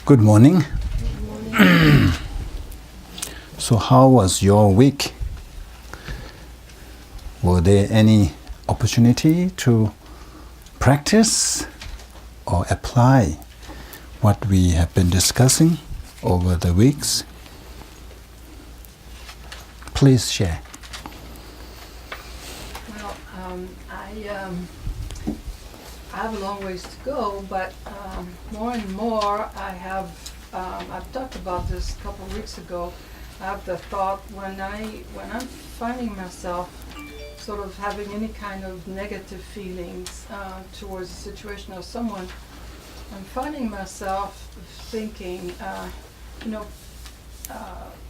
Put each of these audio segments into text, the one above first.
Good morning. So how was your week? Were there any opportunity to practice or apply what we have been discussing over the weeks? Please share. Well, I have a long ways to go, but more and more I've talked about this a couple of weeks ago. I have the thought when I'm finding myself sort of having any kind of negative feelings towards a situation or someone, I'm finding myself thinking,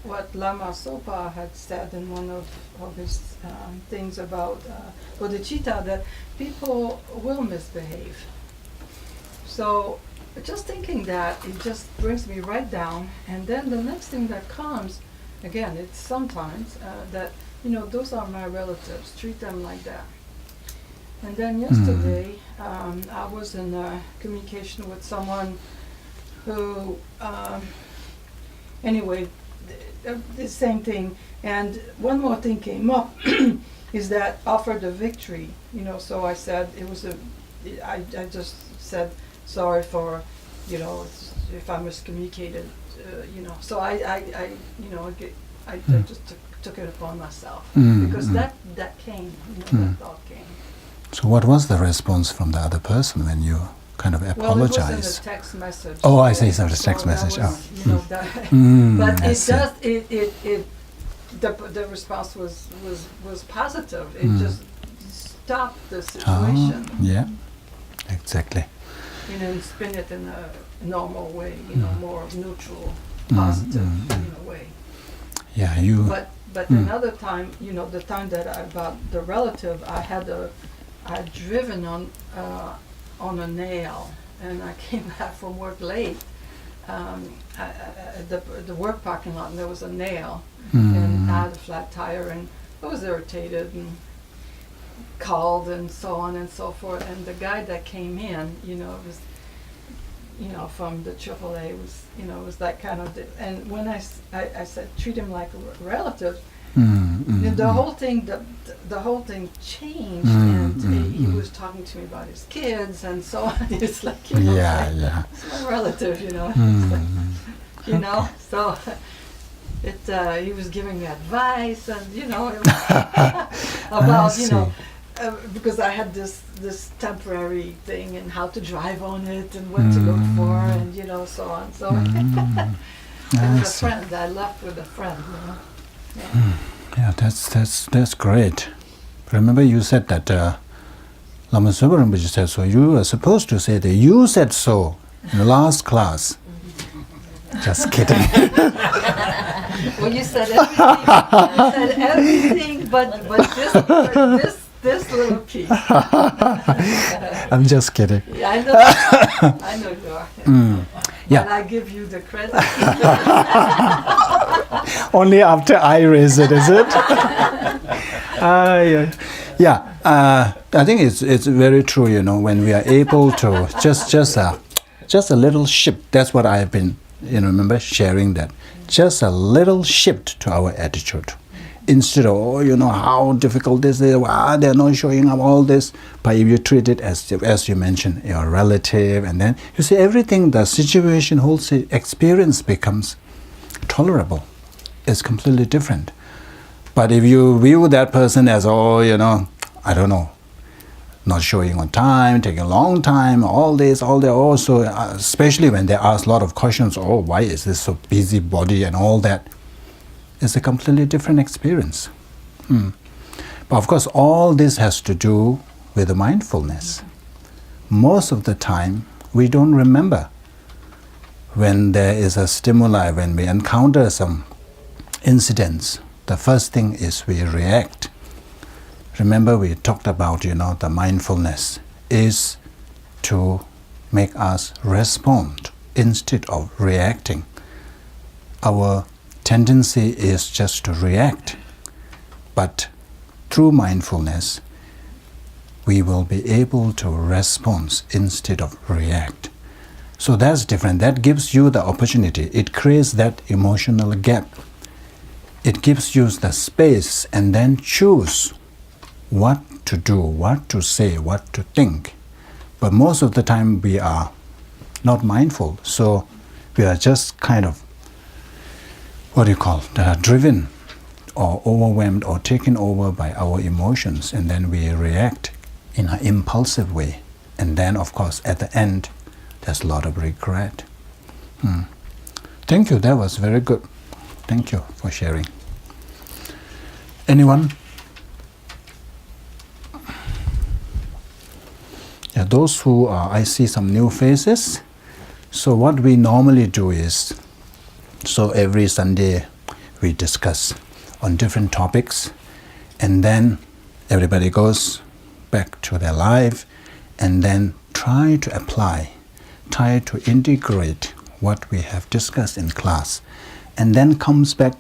what Lama Sopa had said in one of his things about bodhicitta, that people will misbehave. So just thinking that, it just brings me right down. And then the next thing that comes, again, it's sometimes that, those are my relatives, treat them like that. And then yesterday, I was in communication with someone who, anyway, the same thing. And one more thing came up, is that offered a victory. So I said I just said sorry for, if I miscommunicated, So I just took it upon myself because that came, that thought came. So what was the response from the other person when you kind of apologized? Well, it was in a text message. Oh, I see. So the text message. But the response was positive. It just stopped the situation. Yeah, exactly. And spin it in a normal way, more neutral, positive in a way. Yeah, But another time, the time that about the relative, I had driven on a nail, and I came back from work late. The work parking lot, and there was a nail, and I had a flat tire, and I was irritated and called and so on and so forth. And the guy that came in, was, from the AAA, was that kind of. And when I said treat him like a relative. The whole thing changed, and he was talking to me about his kids and so on. It's like, it's my relative, So he was giving me advice, and about because I had this temporary thing and how to drive on it and what to look for, and so on. So it was a friend. I left with a friend, Yeah, that's great. Remember you said that Lama Zopa Rinpoche said so. You were supposed to say that you said so in the last class. Just kidding. Well, you said everything. But this little piece. I'm just kidding. Yeah, I know you are. Yeah. But I give you the credit. Only after I raise it, is it? I think it's very true. When we are able to just a little shift. That's what I've been, remember sharing that. Just a little shift to our attitude. Instead of, how difficult this is, they're not showing up all this. But if you treat it as you mentioned, your relative, and then you see everything, the situation, whole experience becomes tolerable. It's completely different. But if you view that person as, I don't know, not showing on time, taking a long time, all this, all that, also, especially when they ask a lot of questions, why is this so busy body and all that, it's a completely different experience. But of course, all this has to do with the mindfulness. Most of the time, we don't remember when there is a stimuli, when we encounter some incidents. The first thing is we react. Remember we talked about, the mindfulness is to make us respond instead of reacting. Our tendency is just to react. But through mindfulness, we will be able to respond instead of react. So that's different. That gives you the opportunity. It creates that emotional gap. It gives you the space and then choose what to do, what to say, what to think. But most of the time we are not mindful. So we are just kind of, driven or overwhelmed or taken over by our emotions, and then we react in an impulsive way. And then, of course, at the end, there's a lot of regret. Thank you, that was very good. Thank you for sharing. Anyone? Yeah, those who are, I see some new faces. So what we normally do is, so every Sunday we discuss on different topics, and then everybody goes back to their life and then try to apply, try to integrate what we have discussed in class, and then comes back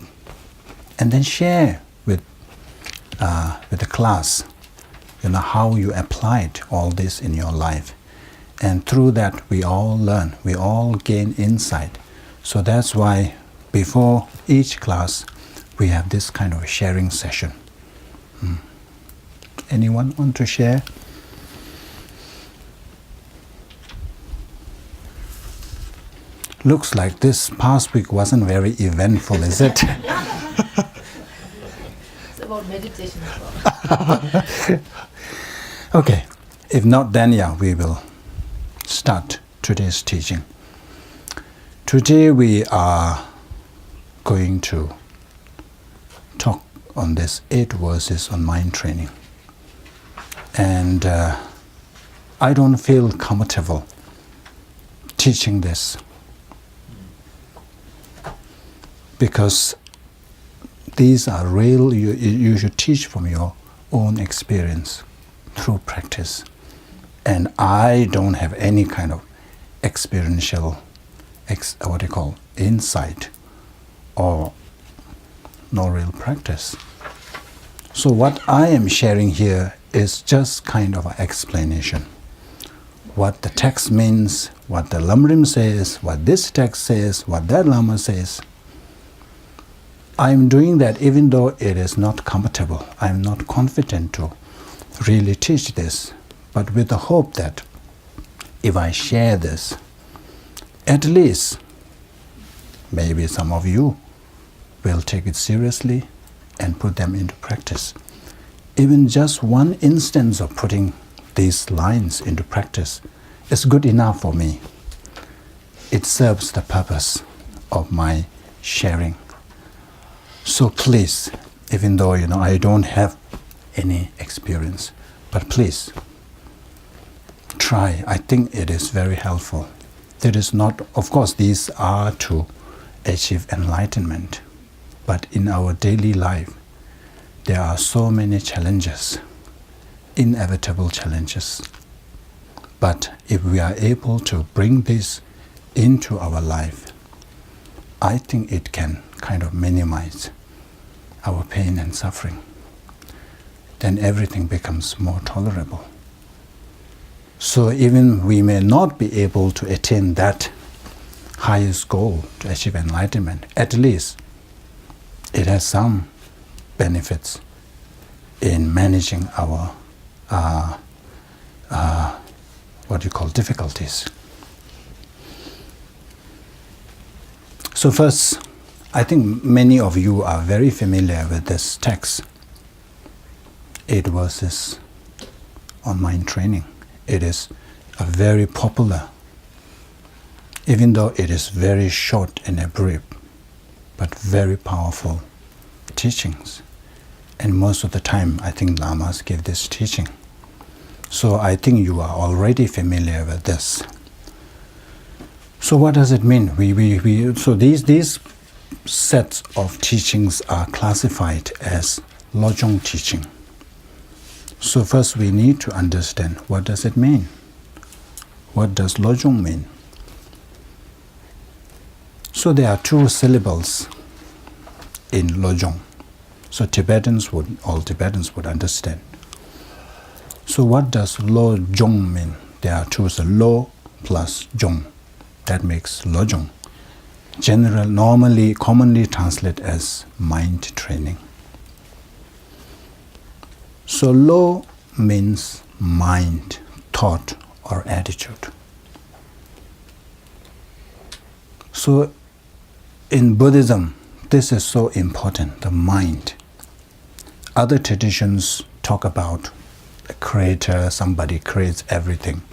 and then share with the class, how you applied all this in your life. And through that we all learn, we all gain insight. So that's why before each class we have this kind of sharing session. Anyone want to share? Looks like this past week wasn't very eventful, is it? It's about meditation as well. Okay, if not, then we will start today's teaching. Today we are going to talk on this 8 verses on mind training. And I don't feel comfortable teaching this, because these are real. You should teach from your own experience through practice. And I don't have any kind of experiential insight or no real practice. So what I am sharing here is just kind of an explanation. What the text means, what the Lamrim says, what this text says, what that Lama says. I'm doing that even though it is not comfortable. I'm not confident to really teach this, but with the hope that if I share this, at least maybe some of you will take it seriously and put them into practice. Even just one instance of putting these lines into practice is good enough for me. It serves the purpose of my sharing. So please, even though I don't have any experience, but please try. I think it is very helpful. It is not, of course, these are to achieve enlightenment, but in our daily life there are so many challenges, inevitable challenges. But if we are able to bring this into our life, I think it can kind of minimize our pain and suffering. Then everything becomes more tolerable. So even we may not be able to attain that highest goal to achieve enlightenment, at least it has some benefits in managing our difficulties. So first, I think many of you are very familiar with this text, 8 verses on mind training. It is a very popular, even though it is very short and brief, but very powerful teachings. And most of the time, I think Lamas give this teaching. So I think you are already familiar with this. So what does it mean? So these sets of teachings are classified as Lojong teaching. So first we need to understand, what does it mean? What does Lojong mean? So there are 2 syllables in Lojong. So all Tibetans would understand. So what does Lojong mean? There are 2, so Lo plus Jong. that makes lojong. Commonly translated as mind training. So lo means mind, thought, or attitude. So in Buddhism, this is so important, the mind. Other traditions talk about a creator, somebody creates everything.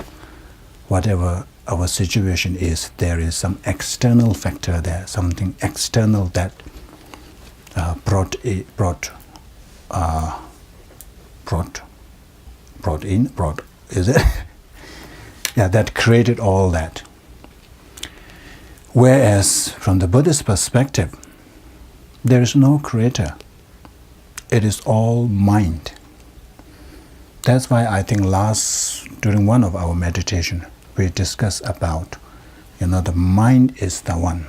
Whatever our situation is, there is some external factor there, something external that brought is it? Yeah, that created all that. Whereas from the Buddhist perspective, there is no creator. It is all mind. That's why I think during one of our meditation, we discussed about, the mind is the one.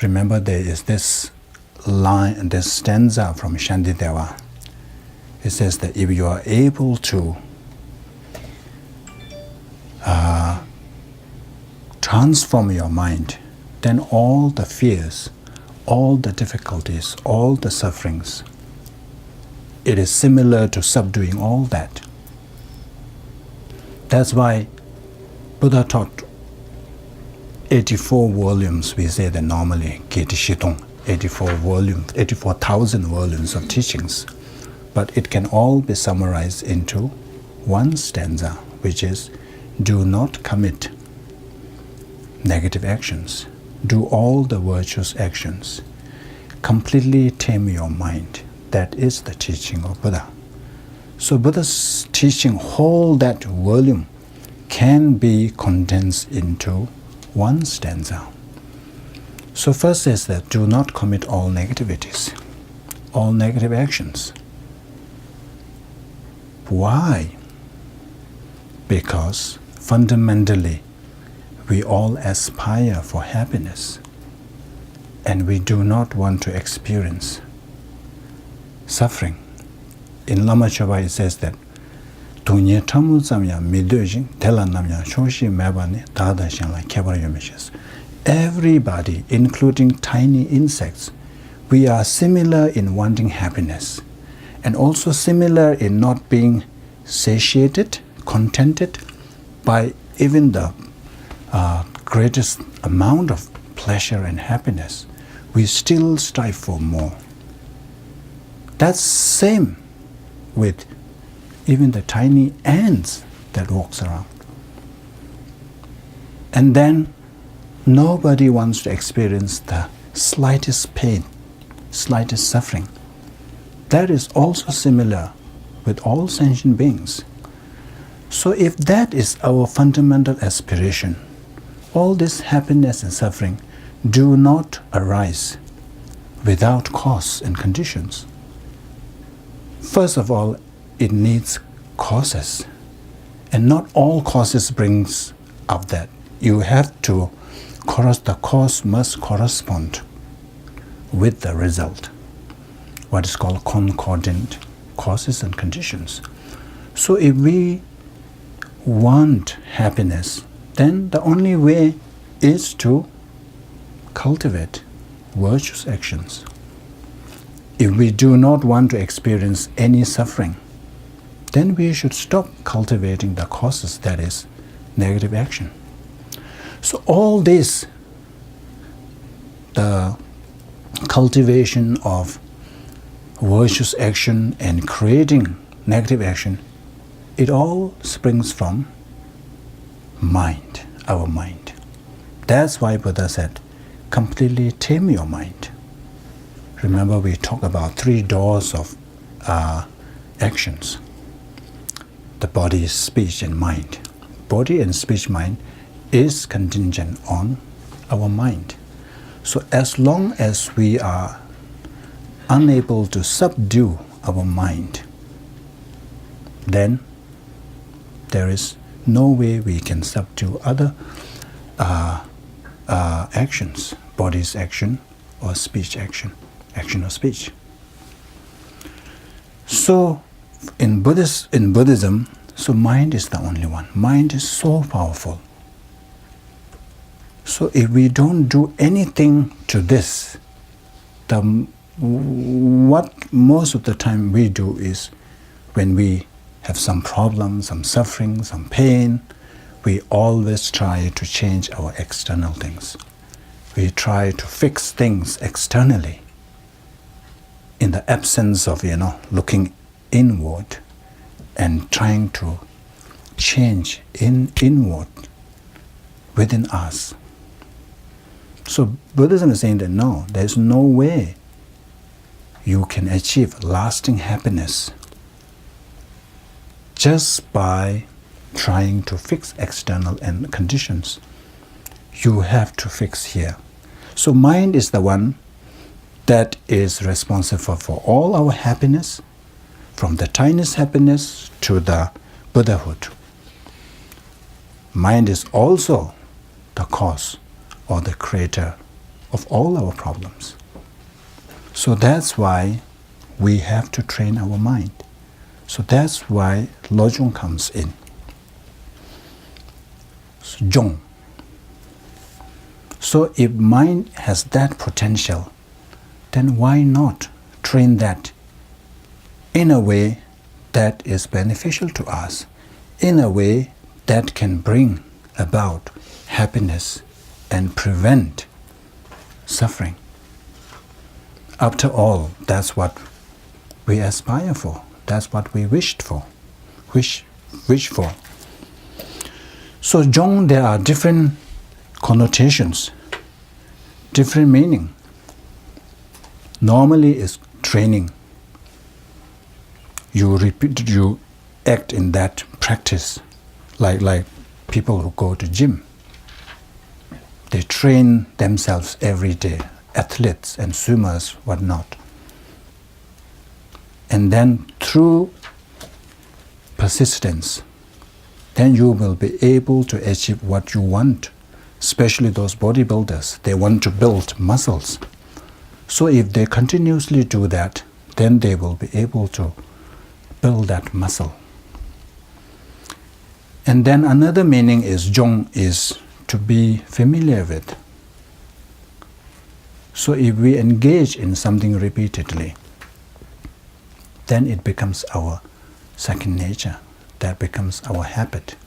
Remember, there is this line, this stanza from Shantideva. It says that if you are able to transform your mind, then all the fears, all the difficulties, all the sufferings, it is similar to subduing all that. That's why Buddha taught 84 volumes, we say that normally, 84,000 volumes of teachings. But it can all be summarized into one stanza, which is, do not commit negative actions. Do all the virtuous actions. Completely tame your mind. That is the teaching of Buddha. So Buddha's teaching, whole that volume, can be condensed into one stanza. So first is that do not commit all negativities, all negative actions. Why? Because fundamentally, we all aspire for happiness, and we do not want to experience suffering. In Lama Choba it says that everybody, including tiny insects, we are similar in wanting happiness, and also similar in not being satiated, contented by even the greatest amount of pleasure and happiness. We still strive for more. That's same with even the tiny ants that walks around. And then nobody wants to experience the slightest pain, slightest suffering. That is also similar with all sentient beings. So if that is our fundamental aspiration, all this happiness and suffering do not arise without cause and conditions. First of all, it needs causes, and not all causes brings up that. You have to, the cause must correspond with the result, what is called concordant causes and conditions. So if we want happiness, then the only way is to cultivate virtuous actions. If we do not want to experience any suffering, then we should stop cultivating the causes, that is, negative action. So all this, the cultivation of virtuous action and creating negative action, it all springs from mind, our mind. That's why Buddha said, completely tame your mind. Remember, we talked about 3 doors of actions. The body, speech, and mind. Body and speech, mind is contingent on our mind. So as long as we are unable to subdue our mind, then there is no way we can subdue other actions, body's action or speech action or speech. So in Buddhism, so mind is the only one. Mind is so powerful. So if we don't do anything to this, what most of the time we do is, when we have some problem, some suffering, some pain, we always try to change our external things. We try to fix things externally in the absence of, looking inward and trying to change inward within us. So Buddhism is saying that no, there's no way you can achieve lasting happiness just by trying to fix external and conditions. You have to fix here. So mind is the one that is responsible for all our happiness, from the tiniest happiness to the Buddhahood. Mind is also the cause or the creator of all our problems. So that's why we have to train our mind. So that's why Lojong comes in. So, Zhong. So if mind has that potential, then why not train that in a way that is beneficial to us, in a way that can bring about happiness and prevent suffering. After all, that's what we aspire for. That's what we wish for. So, Zhong, there are different connotations, different meaning. Normally, is training. You act in that practice, like people who go to gym. They train themselves every day, athletes and swimmers, whatnot. And then through persistence, then you will be able to achieve what you want. Especially those bodybuilders, they want to build muscles. So if they continuously do that, then they will be able to build that muscle. And then another meaning is Zhong is to be familiar with. So if we engage in something repeatedly, then it becomes our second nature. That becomes our habit.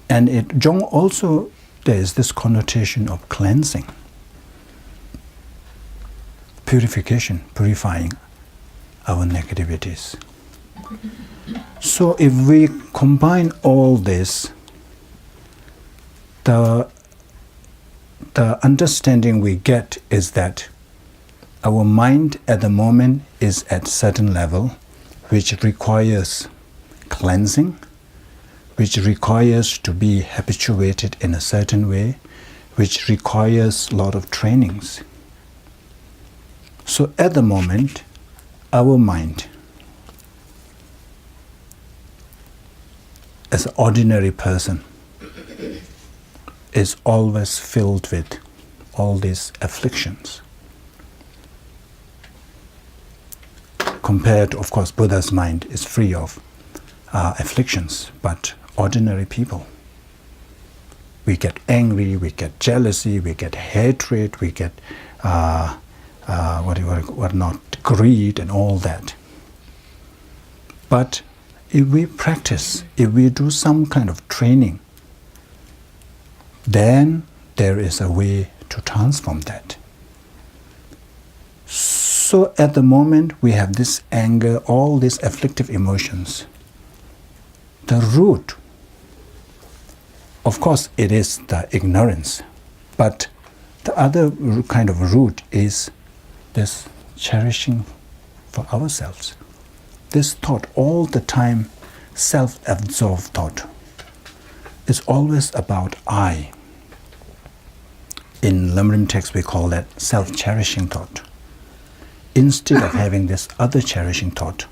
And Zhong also, there is this connotation of cleansing, purification, purifying our negativities. So if we combine all this, the understanding we get is that our mind at the moment is at certain level, which requires cleansing, which requires to be habituated in a certain way, which requires a lot of trainings. So at the moment, our mind, as an ordinary person, is always filled with all these afflictions. Compared to, of course, Buddha's mind is free of afflictions, but ordinary people, we get angry, we get jealousy, we get hatred, we get greed and all that. But if we practice, if we do some kind of training, then there is a way to transform that. So at the moment we have this anger, all these afflictive emotions. The root, of course, it is the ignorance, but the other kind of root is this cherishing for ourselves. This thought, all the time, self-absorbed thought, is always about I. In Lamrim text, we call that self-cherishing thought. Instead of having this other cherishing thought,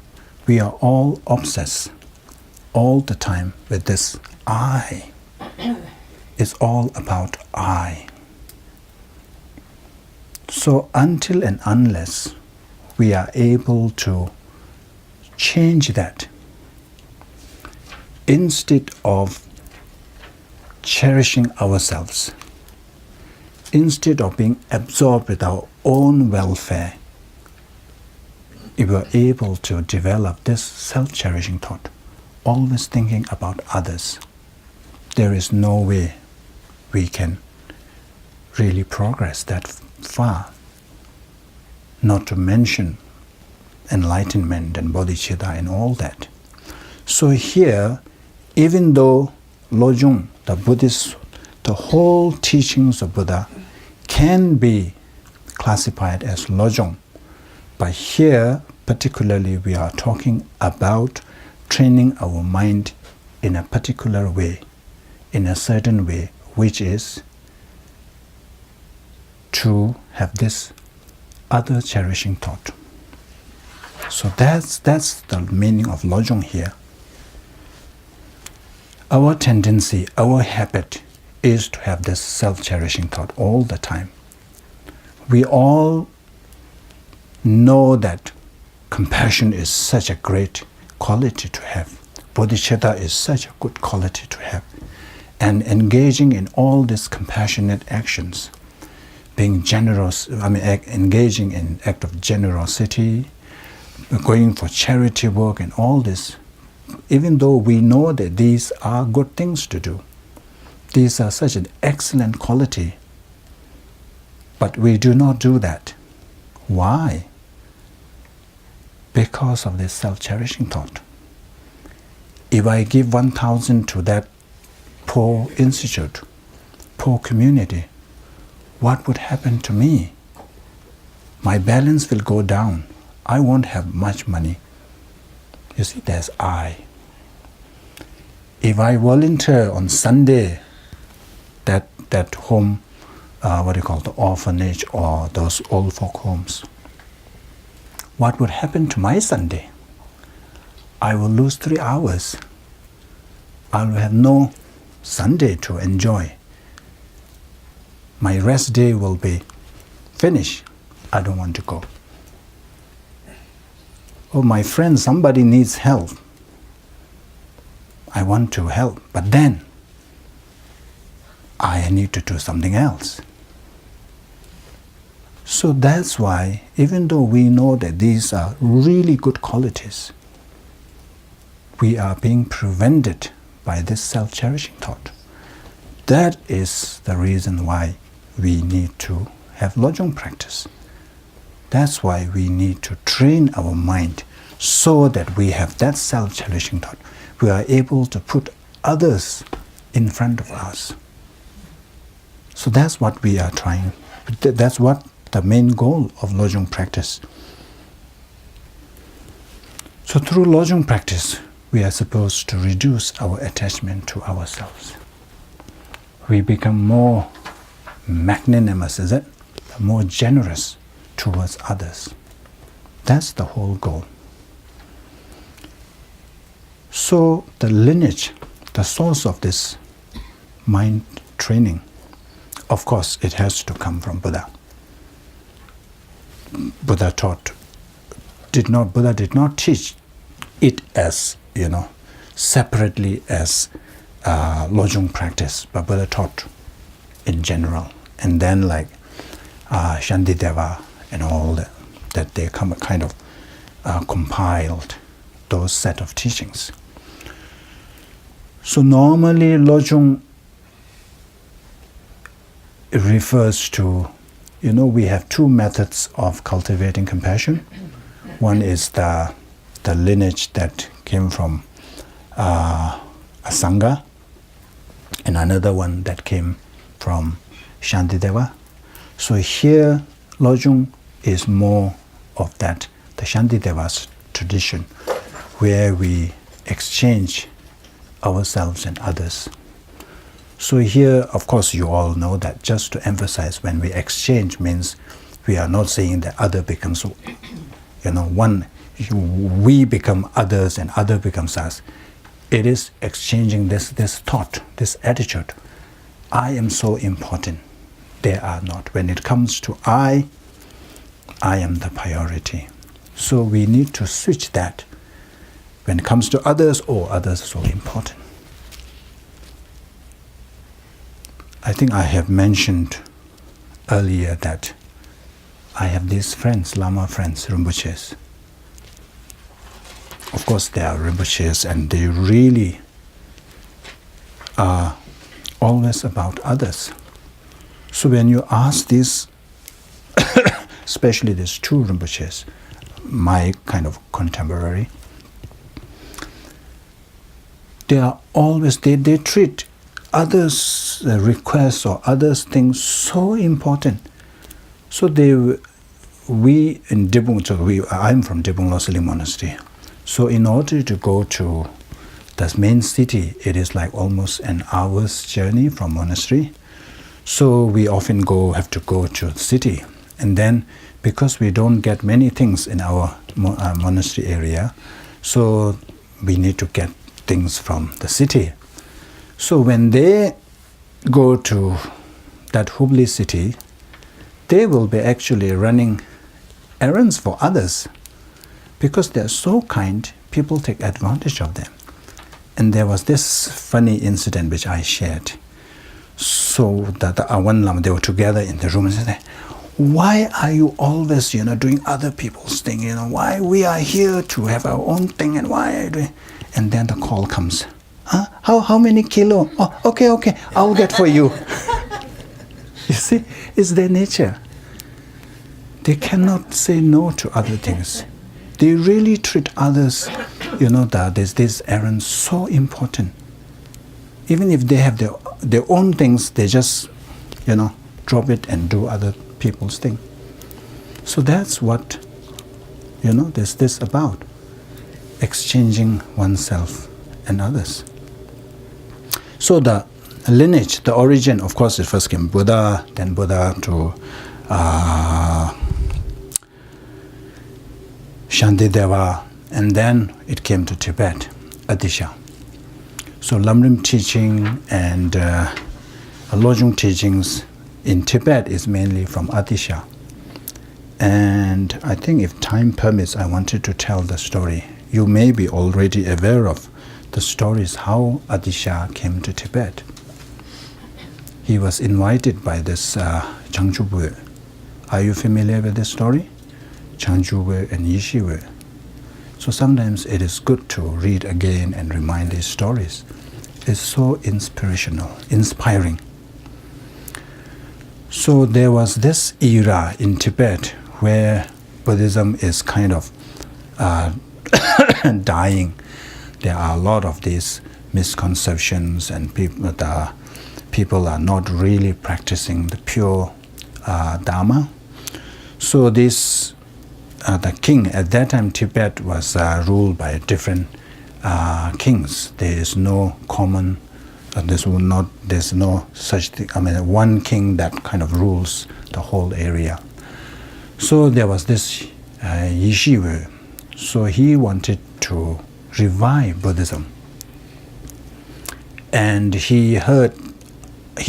we are all obsessed all the time with this I. It's all about I. So until and unless we are able to change that, instead of cherishing ourselves, instead of being absorbed with our own welfare, if we are able to develop this self-cherishing thought, always thinking about others, there is no way we can really progress that far, not to mention enlightenment and bodhicitta and all that. So here, even though Lojong, the Buddhist, the whole teachings of Buddha can be classified as Lojong, but here particularly we are talking about training our mind in a particular way, in a certain way, which is to have this other cherishing thought. So that's the meaning of Lojong here. Our tendency, our habit is to have this self-cherishing thought all the time. We all know that compassion is such a great quality to have. Bodhicitta is such a good quality to have. And engaging in all these compassionate actions, being generous, engaging in act of generosity, going for charity work and all this, even though we know that these are good things to do, these are such an excellent quality, but we do not do that. Why? Because of this self-cherishing thought. If I give 1,000 to that poor institute, poor community, what would happen to me? My balance will go down. I won't have much money. You see, there's I. If I volunteer on Sunday, that home, the orphanage or those old folk homes, what would happen to my Sunday? I will lose 3 hours. I will have no Sunday to enjoy. My rest day will be finished. I don't want to go. Oh, my friend, somebody needs help. I want to help, but then I need to do something else. So that's why, even though we know that these are really good qualities, we are being prevented by this self-cherishing thought. That is the reason why we need to have Lojong practice. That's why we need to train our mind so that we have that self-cherishing thought. We are able to put others in front of us. So that's what we are trying. That's what the main goal of Lojong practice. So through Lojong practice, we are supposed to reduce our attachment to ourselves. We become more magnanimous, is it? More generous towards others. That's the whole goal. So the lineage, the source of this mind training, of course, it has to come from Buddha. Buddha did not teach it as, separately as Lojong practice, but Buddha taught in general. And then Shantideva and all that they kind of compiled those set of teachings. So normally Lojong refers to, we have two methods of cultivating compassion. One is the lineage that came from a Sangha, and another one that came from Shantideva. So here Lojong is more of that, the Shantideva's tradition, where we exchange ourselves and others. So here, of course, you all know that, just to emphasize, when we exchange means we are not saying that other becomes, one, we become others and other becomes us. It is exchanging this thought, this attitude. I am so important. They are not. When it comes to I am the priority. So we need to switch that. When it comes to others, others are so important. I think I have mentioned earlier that I have these friends, Lama friends, Rinpoches. Of course, they are Rinpoches, and they really are always about others. So when you ask these, especially these two Rinpoches, my kind of contemporary, they are always, they treat others' requests or others' things so important. So we in Dibung, I'm from Dibung Losali Monastery. So in order to go to the main city, it is like almost an hour's journey from monastery. So we often have to go to the city. And then because we don't get many things in our monastery area, so we need to get things from the city. So when they go to that Hubli city, they will be actually running errands for others. Because they're so kind, people take advantage of them. And there was this funny incident which I shared. So that one Lama, they were together in the room and said, why are you always, doing other people's thing? Why we are here to have our own thing, and why are you doing? And then the call comes. How many kilo? Oh, okay, I'll get for you. You see, it's their nature. They cannot say no to other things. They really treat others, this errand so important. Even if they have their own things, they just, drop it and do other people's thing. So that's what, there's this about, exchanging oneself and others. So the lineage, the origin, of course, it first came Buddha, then Buddha to Shantideva, and then it came to Tibet, Atisha. So Lamrim teaching and Lojong teachings in Tibet is mainly from Atisha. And I think if time permits, I wanted to tell the story. You may be already aware of the stories how Atisha came to Tibet. He was invited by this Changchubwe. Are you familiar with this story? Changchubwe and Yishiwe. So sometimes it is good to read again and remind these stories. It's so inspirational, inspiring. So there was this era in Tibet where Buddhism is kind of dying. There are a lot of these misconceptions, and people are not really practicing the pure Dharma. So this the king at that time, Tibet was ruled by different kings. There is no common. There's no such thing. One king that kind of rules the whole area. So there was this Yishiwe. So he wanted to revive Buddhism. And he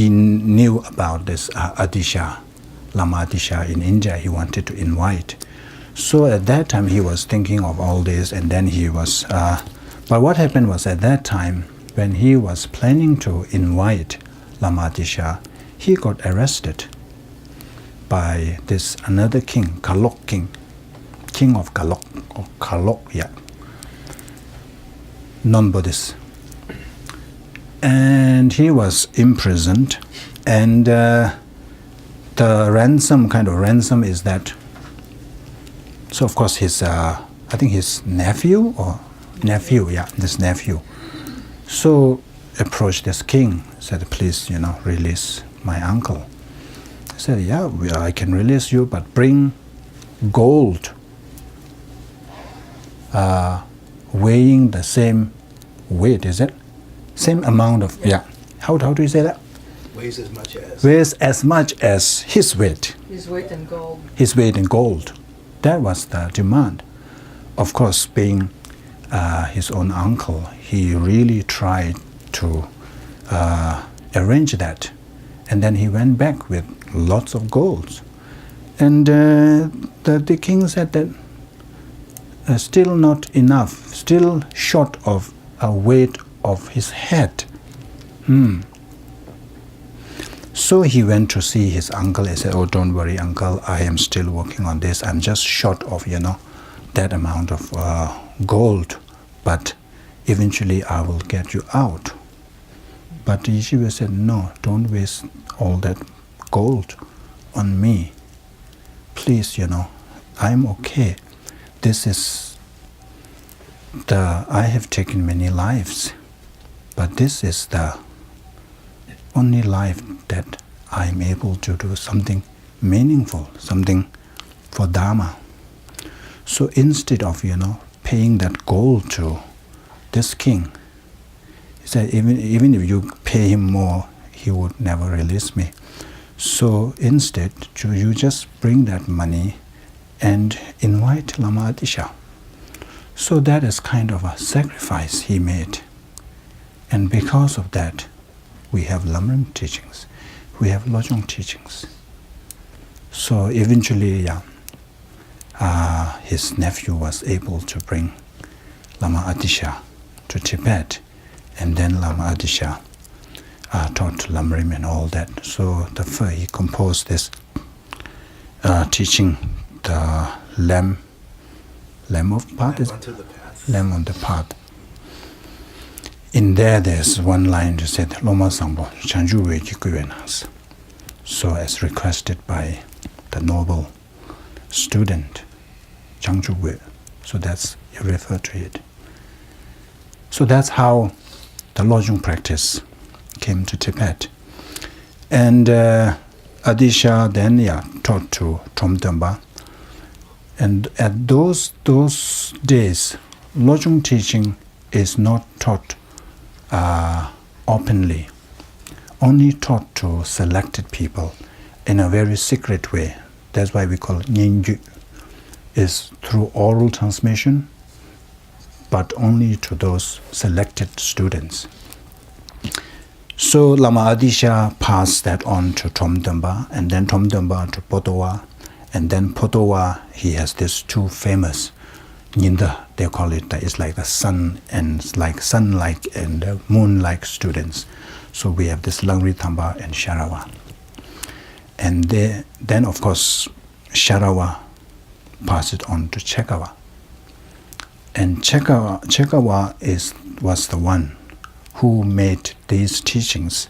knew about this Atisha, Lama Atisha in India. He wanted to invite. So at that time he was thinking of all this, and then he was. But what happened was, at that time, when he was planning to invite Lama Atisha, he got arrested by this another king, Kalok king of Kalok, or Kalok, yeah, non-Buddhist. And he was imprisoned, and the ransom is that. So of course his, I think his nephew, this nephew. So approached this king, said, please, release my uncle. He said, yeah, I can release you, but bring gold weighing the same weight, is it? Same amount of, yeah. How do you say that? Weighs as much as. Weighs as much as his weight. His weight in gold. His weight in gold. That was the demand. Of course, being his own uncle, he really tried to arrange that. And then he went back with lots of golds. And the king said that still not enough, still short of a weight of his head. So he went to see his uncle. He said, "Oh, don't worry, uncle. I am still working on this. I'm just short of, that amount of gold. But eventually I will get you out." But the yeshiva said, "No, don't waste all that gold on me. Please, I'm okay. This is I have taken many lives, but this is the only life that I'm able to do something meaningful, something for Dharma." So instead of, paying that gold to this king, he said, even if you pay him more, he would never release me. So instead, you just bring that money and invite Lama Atisha. So that is kind of a sacrifice he made. And because of that, we have Lamrim teachings, we have Lojong teachings. So eventually, his nephew was able to bring Lama Atisha to Tibet, and then Lama Atisha taught Lamrim and all that. So he composed this teaching, the Lamb of Path? Lamb on the Path. In there's one line that said, "Loma Sangpo, Chanju Wei Jikuyenas." So as requested by the noble student, Changju Wei. So that's, you refer to it. So that's how the Lojong practice came to Tibet. And Adisha then taught to Tromdamba. And at those days, Lojong teaching is not taught openly, only taught to selected people in a very secret way. That's why we call it Nyingyu. Is through oral transmission, but only to those selected students. So Lama Adisha passed that on to Tromdamba, and then Tromdamba to Potowa, and then Potowa, he has these two famous Nyinda, they call it, it's like the sun and like sun-like and moon-like students. So we have this Langri Thamba and Sharawa. And then of course Sharawa passed it on to Chekawa. And Chekawa was the one who made these teachings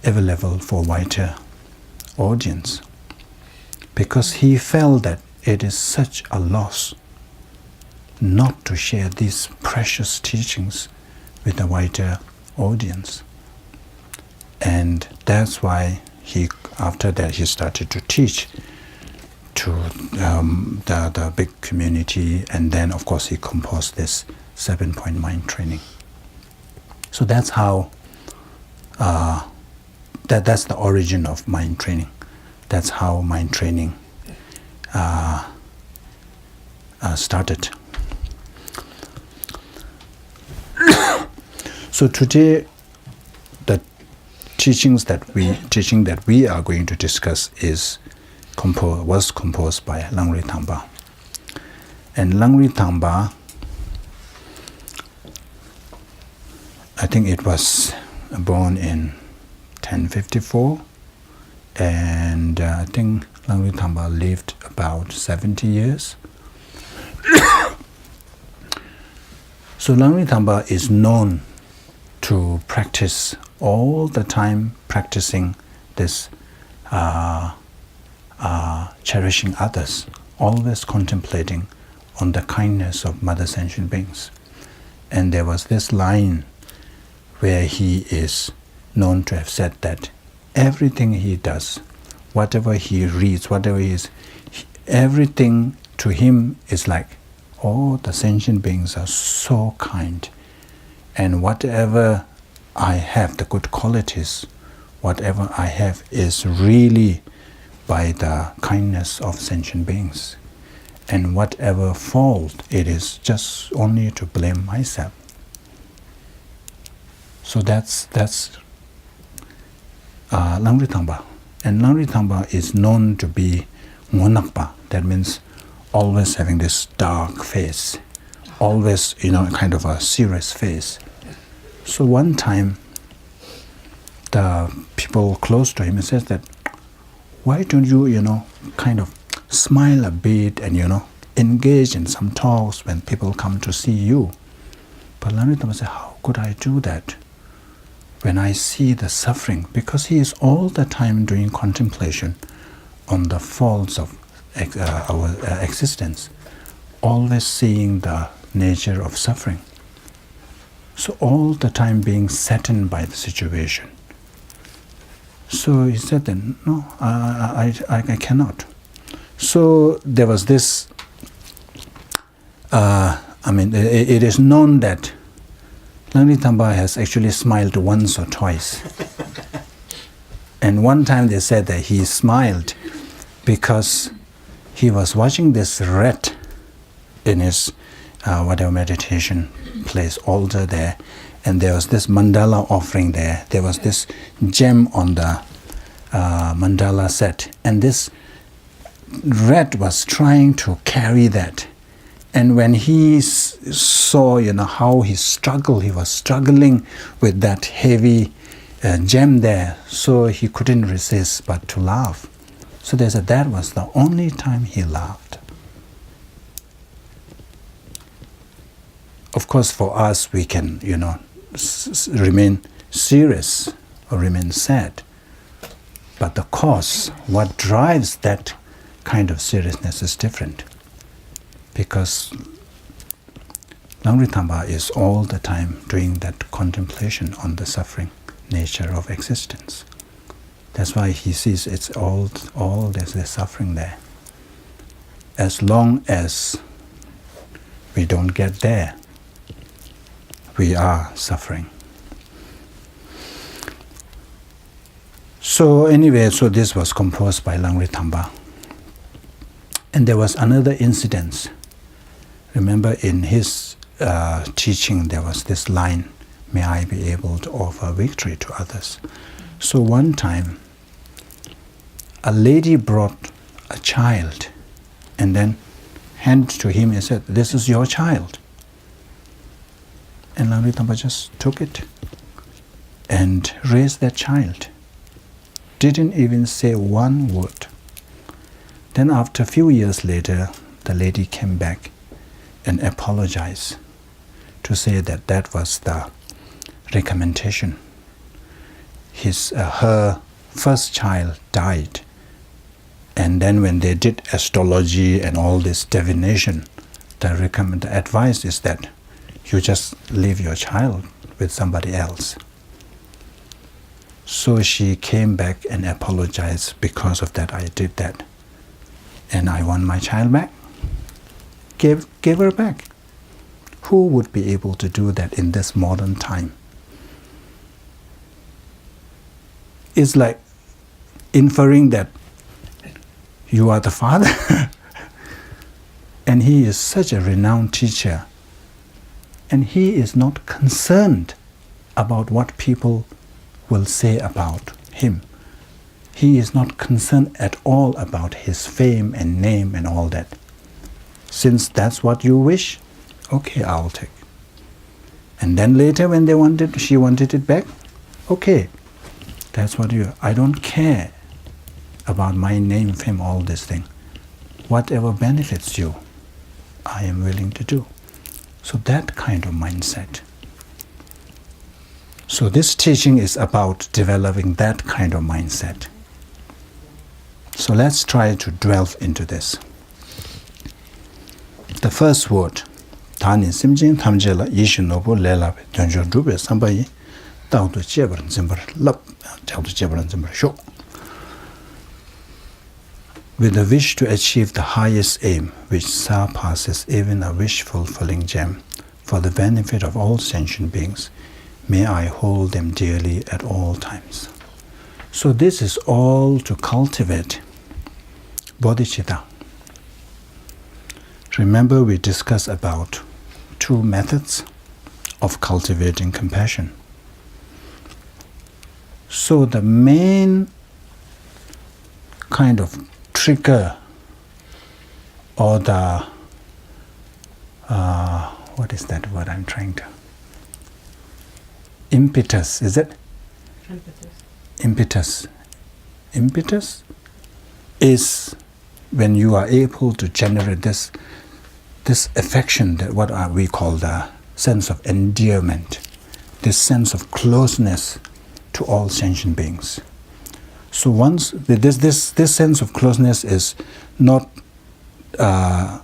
available for wider audience, because he felt that it is such a loss not to share these precious teachings with a wider audience. And that's why after that he started to teach to the big community, and then of course he composed this 7-point mind training. So that's how that's the origin of mind training. That's how mind training started. So today, the teaching that we are going to discuss was composed by Langri Thamba. And Langri Thamba, I think it was born in 1054, and I think Langri Thamba lived about 70 years. So Langri Thamba is known to practice all the time, practicing this cherishing others, always contemplating on the kindness of Mother Sentient Beings. And there was this line where he is known to have said that everything he does, whatever he reads, whatever he is, everything to him is like, oh, the sentient beings are so kind. And whatever I have, the good qualities, whatever I have is really by the kindness of sentient beings. And whatever fault, it is just only to blame myself. So that's Langri Thamba. And Langri Thamba is known to be Ngonakpa. That means always having this dark face, always, kind of a serious face. So one time, the people close to him, he says that, why don't you, kind of smile a bit and, engage in some talks when people come to see you. But Langri said, how could I do that when I see the suffering? Because he is all the time doing contemplation on the faults of our existence, always seeing the nature of suffering. So all the time being saddened by the situation. So he said then, no, I cannot. So there was this, it is known that Langri Tamba has actually smiled once or twice. And one time they said that he smiled because he was watching this rat in his whatever meditation place, altar there, and there was this mandala offering there. There was this gem on the mandala set, and this rat was trying to carry that. And when he saw, how he was struggling with that heavy gem there, so he couldn't resist but to laugh. So they said that was the only time he laughed. Of course, for us, we can, remain serious or remain sad. But the cause, what drives that kind of seriousness is different. Because Langri Tamba is all the time doing that contemplation on the suffering nature of existence. That's why he sees it's all there's the suffering there. As long as we don't get there, we are suffering. So anyway, so this was composed by Langri Tamba. And there was another incident. Remember in his teaching there was this line, may I be able to offer victory to others. So one time, a lady brought a child and then handed to him and said, this is your child. And Langri Tamba just took it and raised that child. Didn't even say one word. Then after a few years later, the lady came back and apologized to say that that was the recommendation. Her first child died. And then when they did astrology and all this divination, the advice is that you just leave your child with somebody else. So she came back and apologized, because of that I did that. And I want my child back. Gave her back. Who would be able to do that in this modern time? It's like inferring that you are the father. And he is such a renowned teacher. And he is not concerned about what people will say about him. He is not concerned at all about his fame and name and all that. Since that's what you wish, okay, I'll take. And then later when she wanted it back, okay, that's what I don't care about my name, fame, all this thing. Whatever benefits you, I am willing to do. So that kind of mindset. So this teaching is about developing that kind of mindset. So let's try to delve into this. The first word, Tani Simjin Tamjela Yishinobu Lela Donjo Drupa Sambai Tao to Jebran Zimber Lap Tao to Jebran Zimber Show. With the wish to achieve the highest aim, which surpasses even a wish-fulfilling gem, for the benefit of all sentient beings, may I hold them dearly at all times. So this is all to cultivate bodhicitta. Remember, we discussed about two methods of cultivating compassion. So the main kind of trigger or the what is that word I'm trying to impetus, is it? Impetus is when you are able to generate this affection, that what we call the sense of endearment, this sense of closeness to all sentient beings. So once this sense of closeness is not a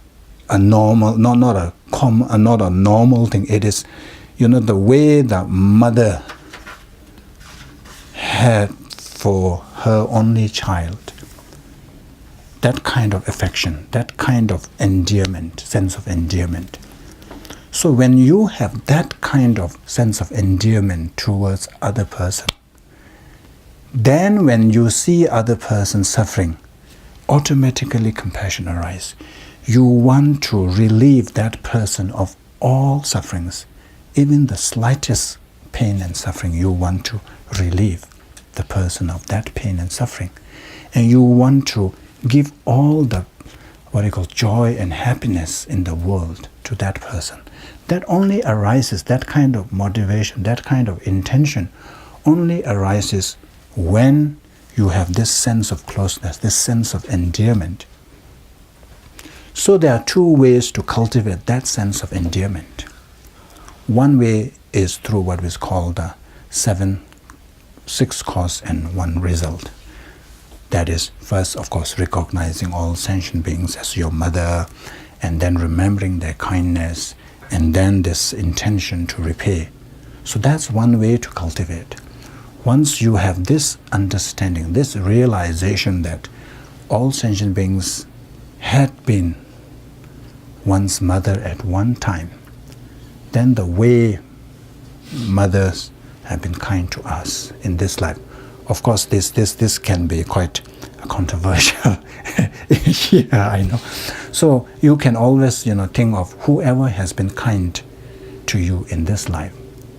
normal, not a normal thing. It is, the way the mother had for her only child. That kind of affection, that kind of endearment, sense of endearment. So when you have that kind of sense of endearment towards other person, then when you see other person suffering, automatically compassion arises. You want to relieve that person of all sufferings, even the slightest pain and suffering. You want to relieve the person of that pain and suffering, and you want to give all the joy and happiness in the world to that person. That only arises, that kind of motivation, that kind of intention only arises when you have this sense of closeness, this sense of endearment. So there are two ways to cultivate that sense of endearment. One way is through what is called the 6 cause and 1 result. That is, first, of course, recognizing all sentient beings as your mother, and then remembering their kindness, and then this intention to repay. So that's one way to cultivate. Once you have this understanding, this realization that all sentient beings had been one's mother at one time, then the way mothers have been kind to us in this life. Of course, this can be quite controversial. Yeah, I know. So you can always, think of whoever has been kind to you in this life.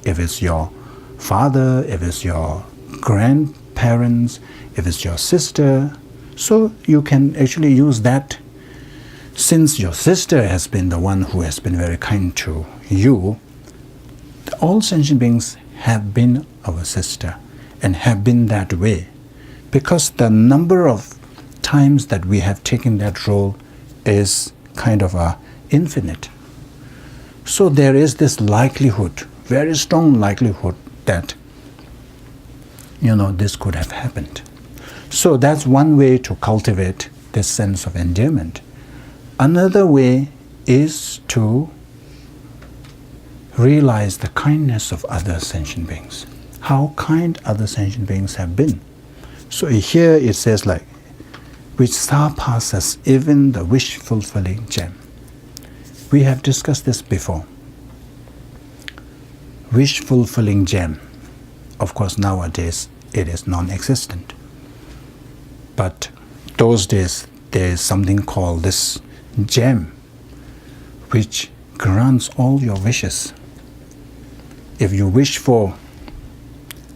If it's your father, if it's your grandparents, if it's your sister. So you can actually use that. Since your sister has been the one who has been very kind to you, all sentient beings have been our sister and have been that way, because the number of times that we have taken that role is kind of infinite. So there is this likelihood, very strong likelihood that this could have happened. So that's one way to cultivate this sense of endearment. Another way is to realize the kindness of other sentient beings, how kind other sentient beings have been. So here it says which surpasses even the wish-fulfilling gem. We have discussed this before. Wish-fulfilling gem, of course, nowadays it is non-existent. But those days there is something called this gem, which grants all your wishes. If you wish for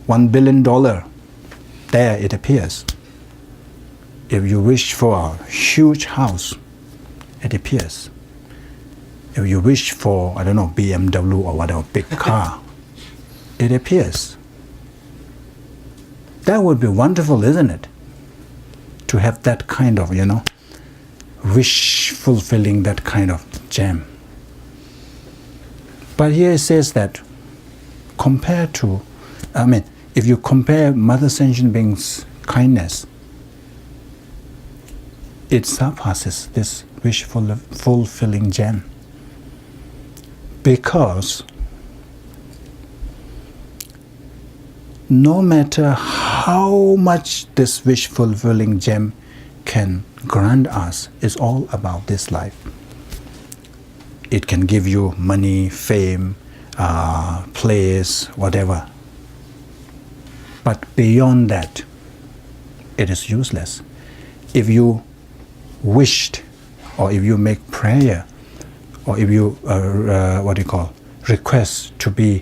$1 billion, there it appears. If you wish for a huge house, it appears. If you wish for, BMW or whatever, big car, it appears. That would be wonderful, isn't it? To have that kind of, wish fulfilling, that kind of gem. But here it says that compared to, if you compare Mother Sentient Being's kindness, it surpasses this wish fulfilling gem. Because no matter how much this wish fulfilling gem can grant us, it's all about this life. It can give you money, fame, place, whatever. But beyond that, it is useless. If you wished, or if you make prayer, or if you request to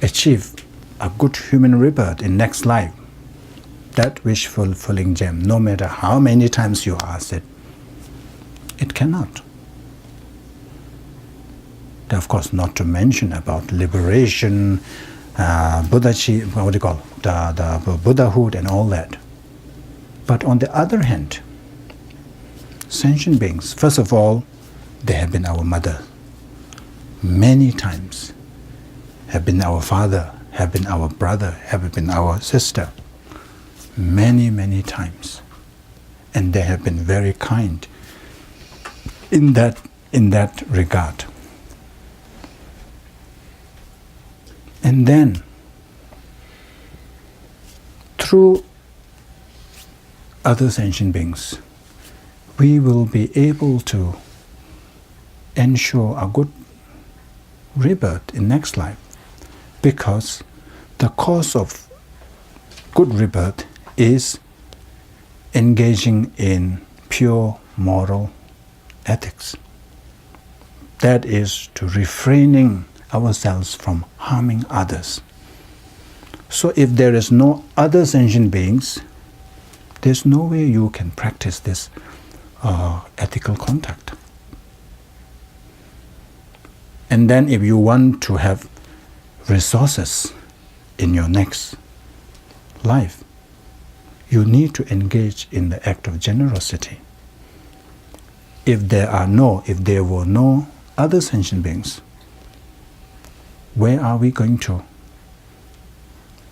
achieve a good human rebirth in next life, that wish fulfilling gem, no matter how many times you ask it, it cannot. Of course, not to mention about liberation, the Buddhahood and all that. But on the other hand, sentient beings, first of all, they have been our mother many times, have been our father, have been our brother, have been our sister many, many times. And they have been very kind in that regard. And then, through other sentient beings, we will be able to ensure a good rebirth in next life, because the cause of good rebirth is engaging in pure moral ethics. That is to refraining ourselves from harming others. So if there is no other sentient beings, there's no way you can practice this ethical contact. And then if you want to have resources in your next life, you need to engage in the act of generosity. If there were no other sentient beings, where are we going to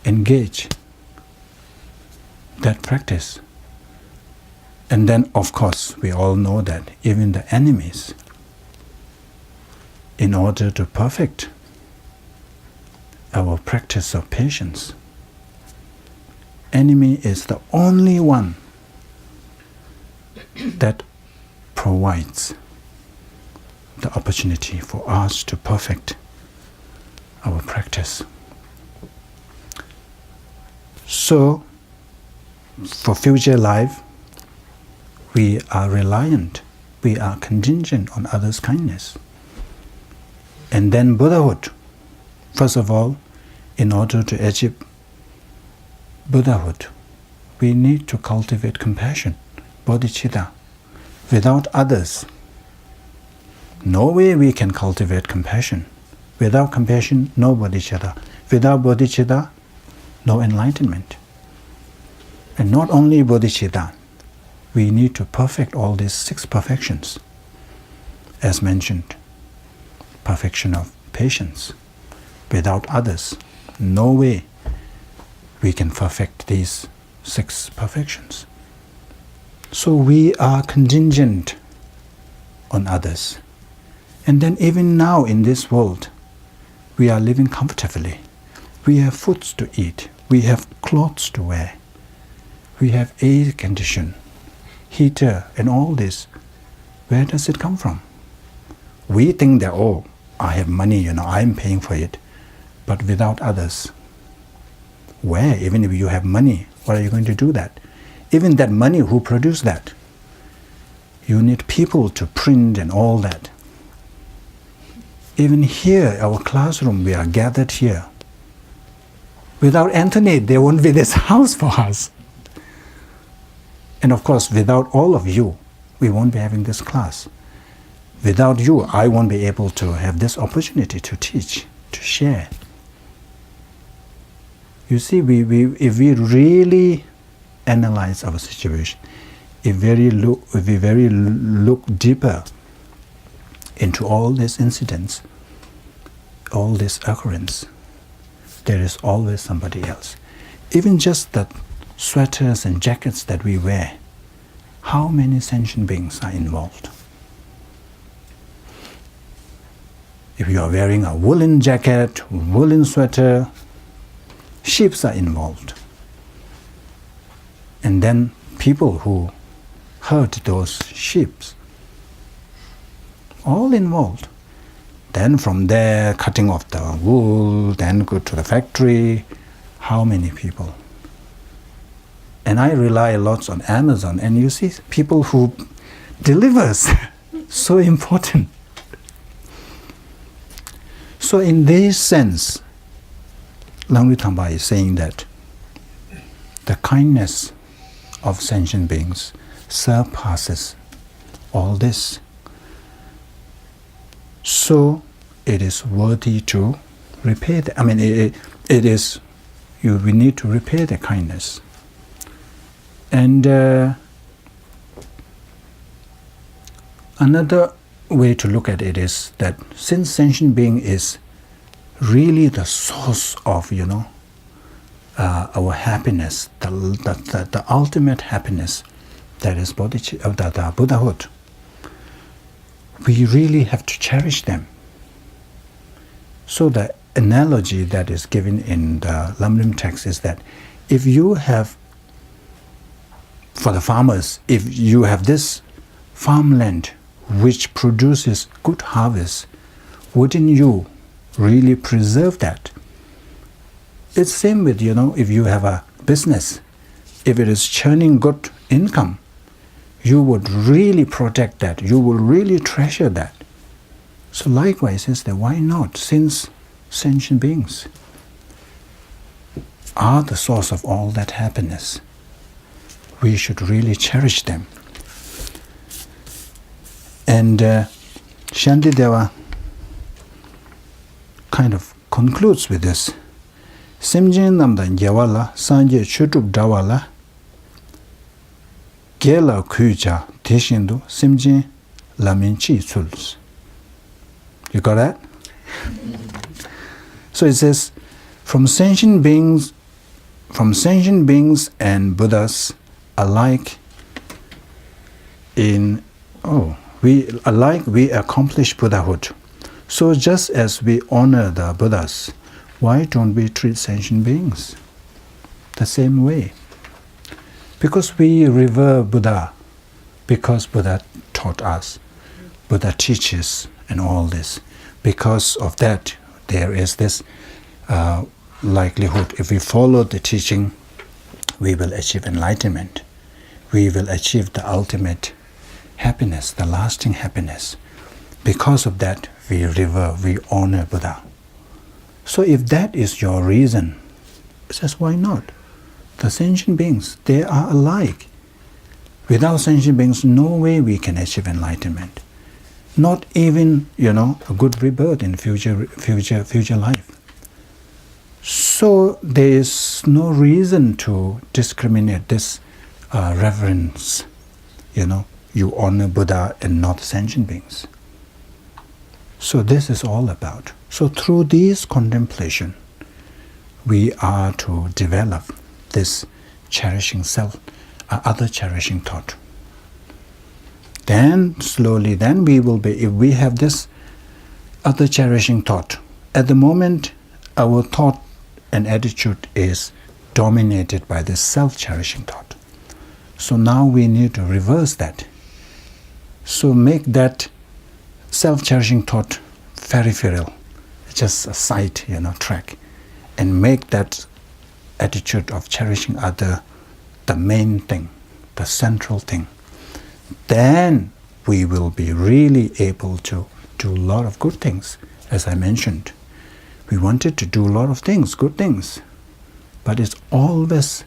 engage that practice? And then, of course, we all know that even the enemies, in order to perfect our practice of patience, enemy is the only one that provides the opportunity for us to perfect our practice. So, for future life, we are reliant, we are contingent on others' kindness. And then Buddhahood. First of all, in order to achieve Buddhahood, we need to cultivate compassion, bodhicitta. Without others, no way we can cultivate compassion. Without compassion, no bodhicitta. Without bodhicitta, no enlightenment. And not only bodhicitta, we need to perfect all these 6 perfections. As mentioned, perfection of patience. Without others, no way we can perfect these 6 perfections. So we are contingent on others. And then even now in this world, we are living comfortably. We have foods to eat. We have clothes to wear. We have air condition, heater, and all this. Where does it come from? We think that, oh, I have money, I'm paying for it. But without others, where? Even if you have money, what are you going to do that? Even that money, who produced that? You need people to print and all that. Even here, our classroom, we are gathered here. Without Anthony, there won't be this house for us. And of course, without all of you, we won't be having this class. Without you, I won't be able to have this opportunity to teach, to share. You see, if we really analyze our situation, if we very look deeper into all these incidents, all this occurrence, there is always somebody else. Even just the sweaters and jackets that we wear, how many sentient beings are involved? If you are wearing a woolen jacket, woolen sweater, sheep are involved. And then people who herd those sheep, all involved. Then from there, cutting off the wool, then go to the factory. How many people? And I rely lots on Amazon, and you see people who delivers, so important. So in this sense, Langri Thangpa is saying that the kindness of sentient beings surpasses all this. So it is worthy to repay the, I mean, it is, we need to repay the kindness. And another way to look at it is that since sentient being is really the source of, our happiness, the ultimate happiness, that is the Buddhahood, we really have to cherish them. So the analogy that is given in the Lamrim text is that if you have, for the farmers, if you have this farmland which produces good harvest, wouldn't you really preserve that? It's same with, if you have a business, if it is churning good income, you would really protect that, you will really treasure that. So likewise is that why not, since sentient beings are the source of all that happiness, we should really cherish them. And Shantideva kind of concludes with this. Simjin namda gyawala sanje chutup dawala gela kuja teshindu simjin laminchi suls. You got that? So it says, from sentient beings and Buddhas alike we accomplish Buddhahood. So just as we honor the Buddhas, why don't we treat sentient beings the same way? Because we revere Buddha, because Buddha taught us, Buddha teaches and all this. Because of that, there is this likelihood, if we follow the teaching, we will achieve enlightenment. We will achieve the ultimate happiness, the lasting happiness. Because of that, we revere, we honor Buddha. So if that is your reason, it says, why not? The sentient beings, they are alike. Without sentient beings, no way we can achieve enlightenment. Not even, a good rebirth in future life. So there is no reason to discriminate this reverence. You honor Buddha and not sentient beings. So this is all about. So through this contemplation, we are to develop this cherishing self, other cherishing thought. Then slowly, we will be, if we have this other cherishing thought, at the moment our thought and attitude is dominated by this self-cherishing thought. So now we need to reverse that. So make that self-cherishing thought peripheral, just a side, track, and make that attitude of cherishing other the main thing, the central thing. Then we will be really able to do a lot of good things. As I mentioned, we wanted to do a lot of things, good things, but it's always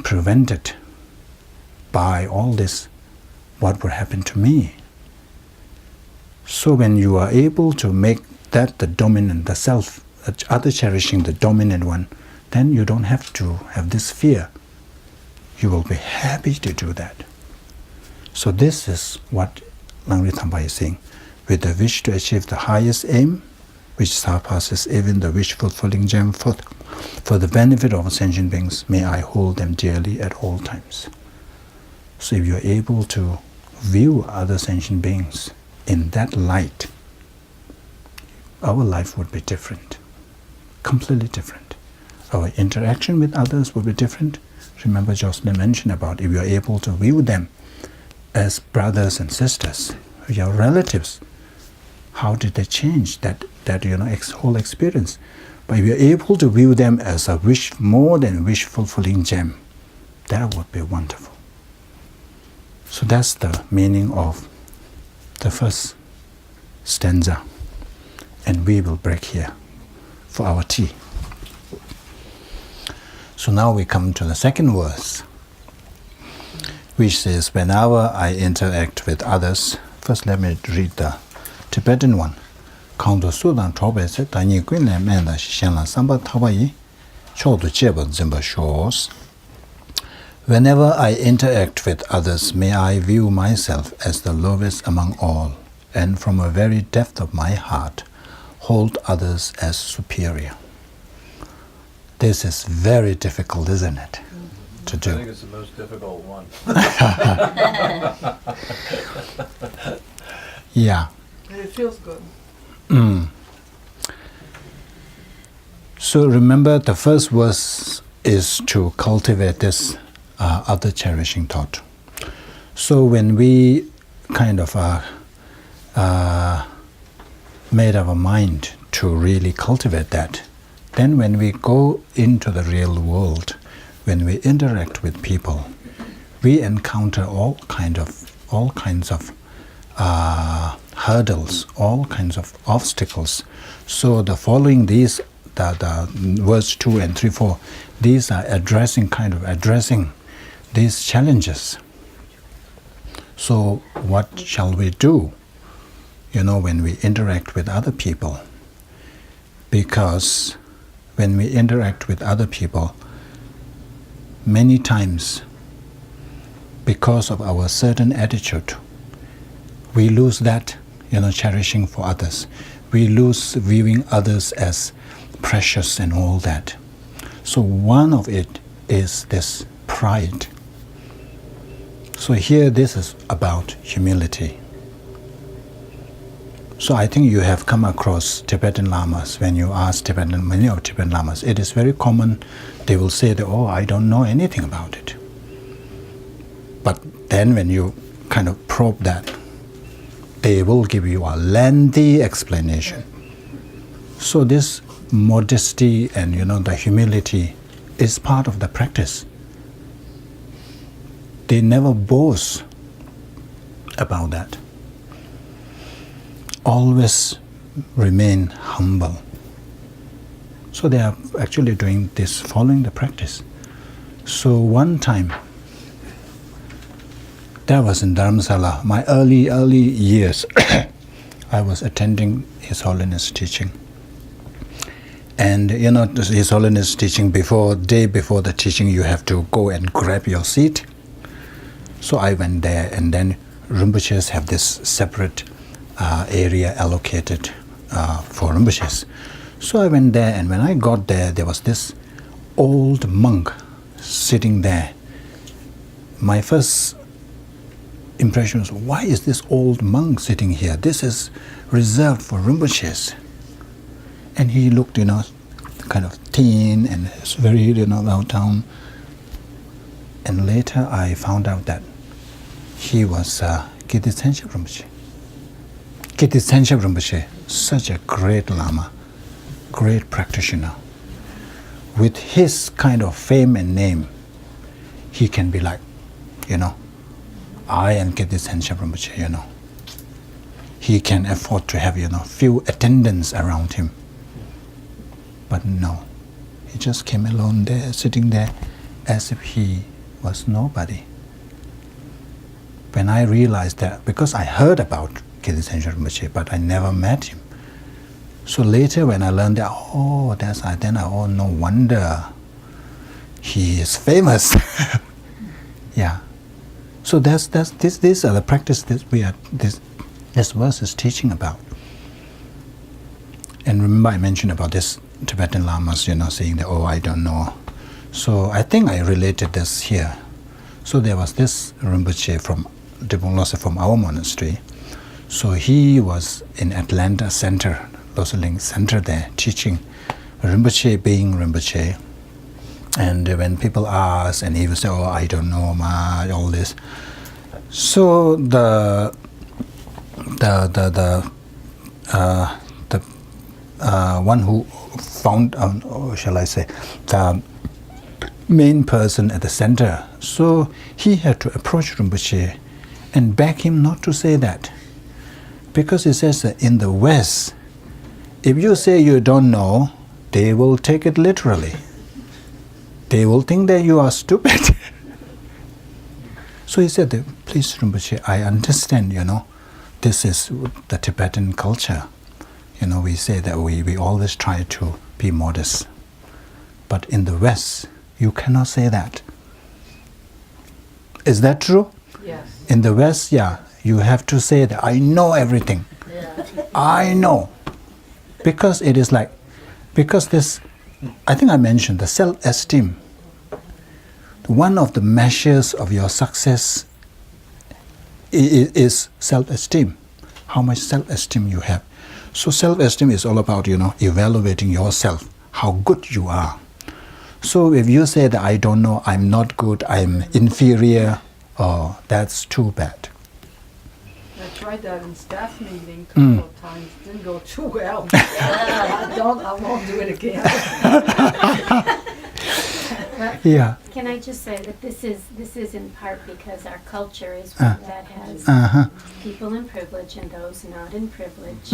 prevented by all this, what would happen to me. So when you are able to make that the dominant, the self, other cherishing the dominant one, then you don't have to have this fear. You will be happy to do that. So this is what Langri Thampa is saying. With the wish to achieve the highest aim, which surpasses even the wish-fulfilling gem, for the benefit of sentient beings, may I hold them dearly at all times. So if you are able to view other sentient beings in that light, our life would be different, completely different. Our interaction with others would be different. Remember Jocelyn mentioned about if you are able to view them as brothers and sisters, your relatives, how did they change that whole experience? But if you are able to view them as a more than wish-fulfilling gem, that would be wonderful. So that's the meaning of the first stanza. And we will break here for our tea. So now we come to the second verse, which says, whenever I interact with others, first let me read the Tibetan one. Counter Sudan Tobes, Tani Queen and Shanla Samba Tabai, Chodo Jebel Zimba shores. Whenever I interact with others, may I view myself as the lowest among all, and from a very depth of my heart, hold others as superior. This is very difficult, isn't it, to do? I think it's the most difficult one. Yeah. And it feels good. So remember, the first verse is to cultivate this other cherishing thought. So when we kind of made our mind to really cultivate that, then when we go into the real world, when we interact with people, we encounter all kinds of hurdles, all kinds of obstacles. So the following these, the verse 2 and 3, 4, these are addressing these challenges. So what shall we do, when we interact with other people? Because when we interact with other people, many times, because of our certain attitude, we lose that, cherishing for others. We lose viewing others as precious and all that. So one of it is this pride. So here this is about humility. So I think you have come across Tibetan Lamas. When you ask many of Tibetan Lamas, it is very common. They will say that, I don't know anything about it. But then when you kind of probe that, they will give you a lengthy explanation. So this modesty and the humility is part of the practice. They never boast about that. Always remain humble. So they are actually doing this, following the practice. So one time, that was in Dharamsala, my early years, I was attending His Holiness teaching. And His Holiness teaching, day before the teaching, you have to go and grab your seat. So I went there, and then Rinpoches have this separate area allocated for Rinpoches. So I went there, and when I got there, there was this old monk sitting there. My first impression was, why is this old monk sitting here? This is reserved for Rinpoches. And he looked, kind of thin and very, loud down. And later I found out that he was Kirti Tsenshep Rinpoche. Kirti Tsenshep Rinpoche, such a great Lama, great practitioner. With his kind of fame and name, he can be like, I am Kirti Tsenshep Rinpoche, He can afford to have, few attendants around him. But no, he just came alone there, sitting there, as if he was nobody. When I realized that, because I heard about Kirti Tsenshep Rinpoche, but I never met him. So later when I learned that, no wonder he is famous. Yeah. So these are the practice that this verse is teaching about. And remember I mentioned about this Tibetan Lamas, saying that, I don't know. So I think I related this here. So there was this Rinpoche from our monastery. So he was in Atlanta Center, Losaling Center there, teaching Rinpoche being Rinpoche. And when people ask, and he would say, I don't know, all this. So the one who found, the main person at the center, so he had to approach Rinpoche and beg him not to say that. Because he says that in the West, if you say you don't know, they will take it literally. They will think that you are stupid. So he said, please Rinpoche, I understand, this is the Tibetan culture. we say that we always try to be modest. But in the West, you cannot say that. Is that true? Yes. In the West, you have to say that I know everything. I know. Because it is like, because this, I think I mentioned the self-esteem. One of the measures of your success is self-esteem. How much self-esteem you have. So self-esteem is all about, evaluating yourself, how good you are. So if you say that I don't know, I'm not good, I'm inferior, oh, that's too bad. I tried that in staff meeting a couple of times. Didn't go too well. I won't do it again. Yeah. Can I just say that this is in part because our culture is one that has people in privilege and those not in privilege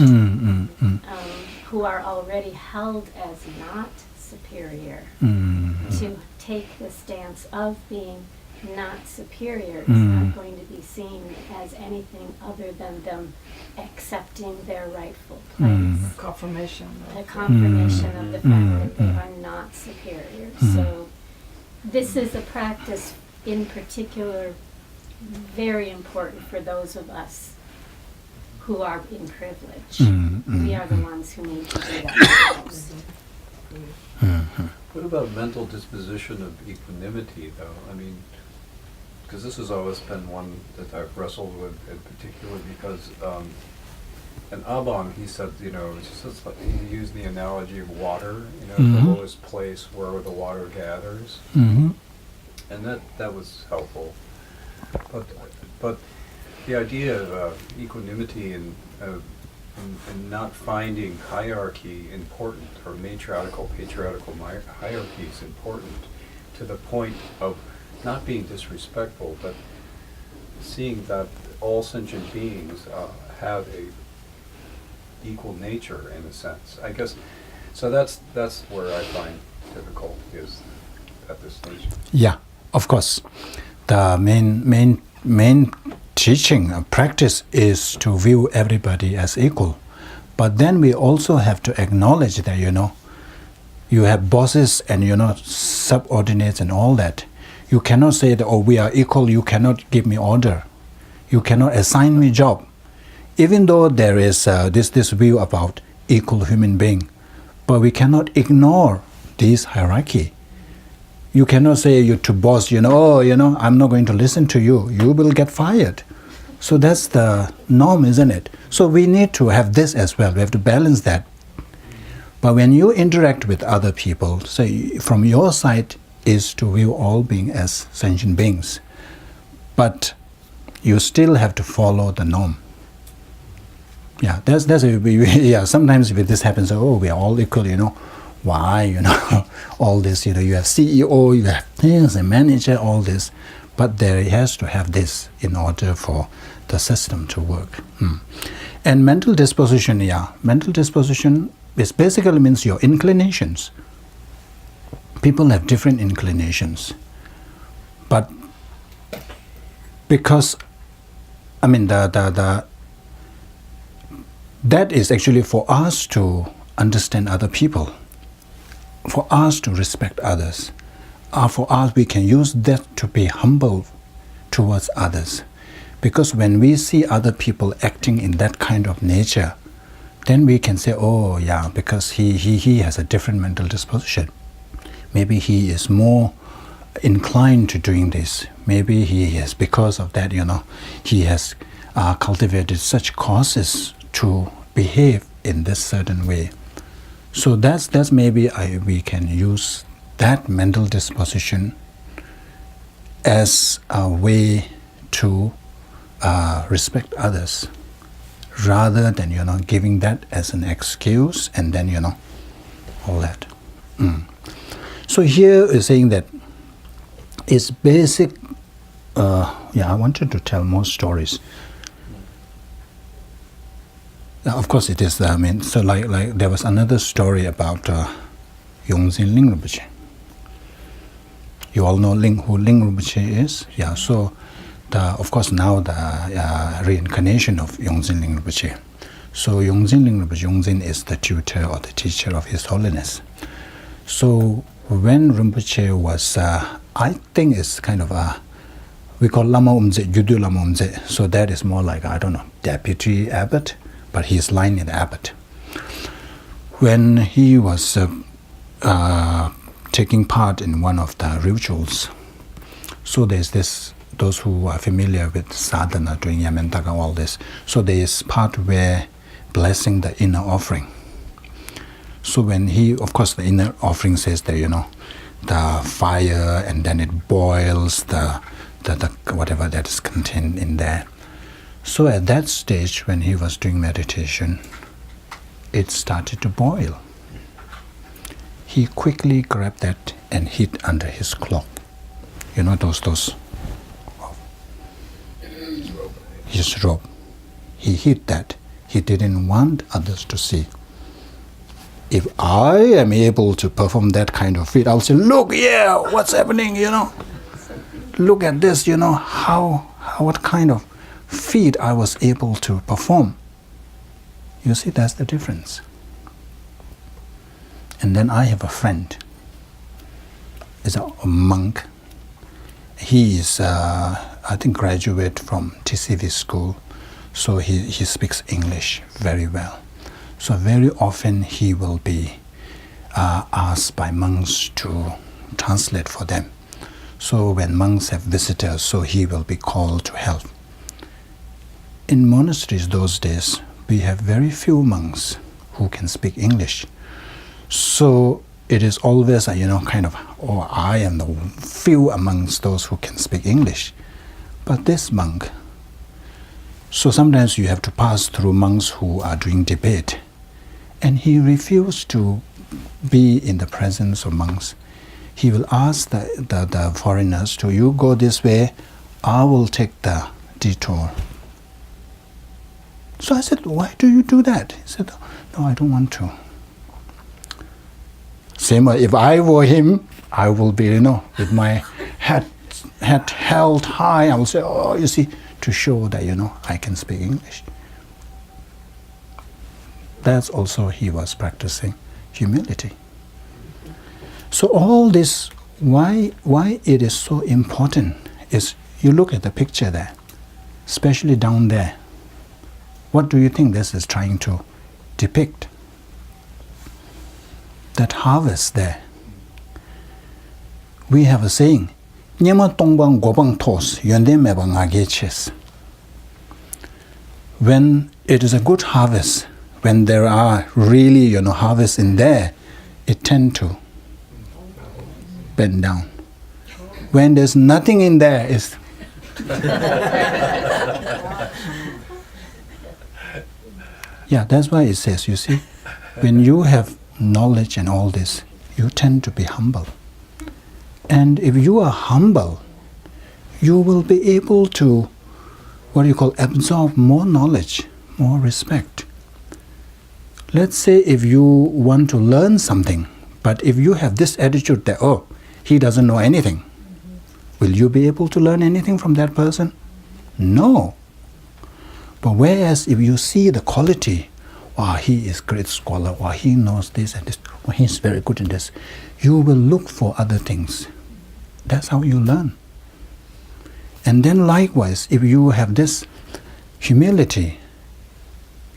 who are already held as not superior. To take the stance of being not superior is not going to be seen as anything other than them accepting their rightful place. Confirmation. A confirmation of the fact that they are not superior. So this is a practice in particular very important for those of us who are in privilege. We are the ones who need to do that most. What about mental disposition of equanimity, though? I mean, because this has always been one that I've wrestled with in particular, because in Abong, he said, it's just like, he used the analogy of water, the lowest place where the water gathers. And that was helpful. But the idea of equanimity and not finding hierarchy important, or matriarchal, patriarchal hierarchies important, to the point of not being disrespectful, but seeing that all sentient beings have a equal nature in a sense. I guess, so that's where I find difficult, is at this stage. Yeah, of course. The main teaching practice is to view everybody as equal. But then we also have to acknowledge that, you have bosses and, subordinates and all that. You cannot say that, we are equal, you cannot give me order. You cannot assign me job. Even though there is this view about equal human being, but we cannot ignore this hierarchy. You cannot say to boss, I'm not going to listen to you. You will get fired. So that's the norm, isn't it? So we need to have this as well. We have to balance that. But when you interact with other people, say from your side is to view all beings as sentient beings. But you still have to follow the norm. Yeah, sometimes if this happens, we are all equal, why, all this, you have CEO, you have things, a manager, all this. But there has to have this in order for the system to work. And mental disposition, mental disposition is basically means your inclinations. People have different inclinations. But because, that is actually for us to understand other people, for us to respect others. For us, we can use that to be humble towards others. Because when we see other people acting in that kind of nature, then we can say, because he has a different mental disposition. Maybe he is more inclined to doing this. Maybe he is, because of that, he has cultivated such causes to behave in this certain way. So that's maybe we can use that mental disposition as a way to respect others, rather than giving that as an excuse and then all that. So here is saying that it's basic. I wanted to tell more stories. Of course it is. So like there was another story about Yongzin Ling Rinpoche. You all know who Ling Rinpoche is? Yeah, so of course now the reincarnation of Yongzin Ling Rinpoche. So Yongzin Rinpoche, Yongzin is the tutor or the teacher of His Holiness. So when Rinpoche was, I think it's kind of we call Lama Umze, Yudu Lama Umze. So that is more like, I don't know, deputy abbot, but he's line in abbot. When he was taking part in one of the rituals, so there's this, those who are familiar with sadhana, doing yamantaka, all this. So there is part where blessing the inner offering. So when he, of course, the inner offering says that, the fire, and then it boils the whatever that is contained in there. So at that stage, when he was doing meditation, it started to boil. He quickly grabbed that and hid under his cloak. Those his robe. He hid that. He didn't want others to see. If I am able to perform that kind of feat, I'll say, look, what's happening, Look at this, what kind of feat I was able to perform. You see, that's the difference. And then I have a friend. He's a monk. He is, I think, graduate from TCV school. So he speaks English very well. So very often he will be asked by monks to translate for them. So when monks have visitors, so he will be called to help. In monasteries those days, we have very few monks who can speak English. So it is always I am the few amongst those who can speak English. But this monk, so sometimes you have to pass through monks who are doing debate. And he refused to be in the presence of monks. He will ask the foreigners to, you go this way, I will take the detour. So I said, why do you do that? He said, no, I don't want to. Same way, if I were him, I will be, with my head held high, I will say, you see, to show that, I can speak English. That's also he was practicing humility. So all this, why it is so important is, you look at the picture there, especially down there. What do you think this is trying to depict? That harvest there. We have a saying, when it is a good harvest, when there are really, harvests in there, it tends to bend down. When there's nothing in there, it's that's why it says, you see, when you have knowledge and all this, you tend to be humble. And if you are humble, you will be able to, absorb more knowledge, more respect. Let's say if you want to learn something, but if you have this attitude that, he doesn't know anything, will you be able to learn anything from that person? No. But whereas if you see the quality, he is a great scholar, he knows this and this, he's very good in this, you will look for other things. That's how you learn. And then likewise, if you have this humility,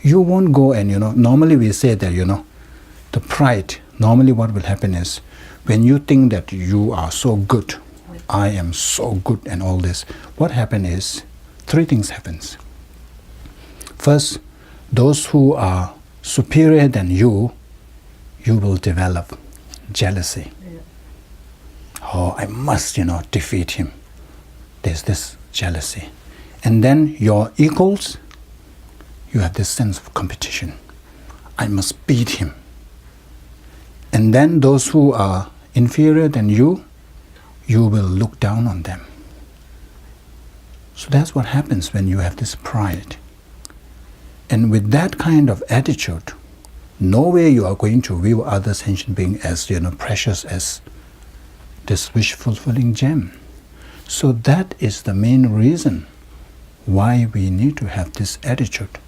you won't go and, normally we say that, the pride, normally what will happen is, when you think that you are so good, I am so good and all this, what happens is, three things happens. First, those who are superior than you will develop jealousy. I must, defeat him. There's this jealousy. And then your equals, you have this sense of competition. I must beat him. And then those who are inferior than you will look down on them. So that's what happens when you have this pride. And with that kind of attitude, no way you are going to view other sentient beings as, precious as this wish-fulfilling gem. So that is the main reason why we need to have this attitude.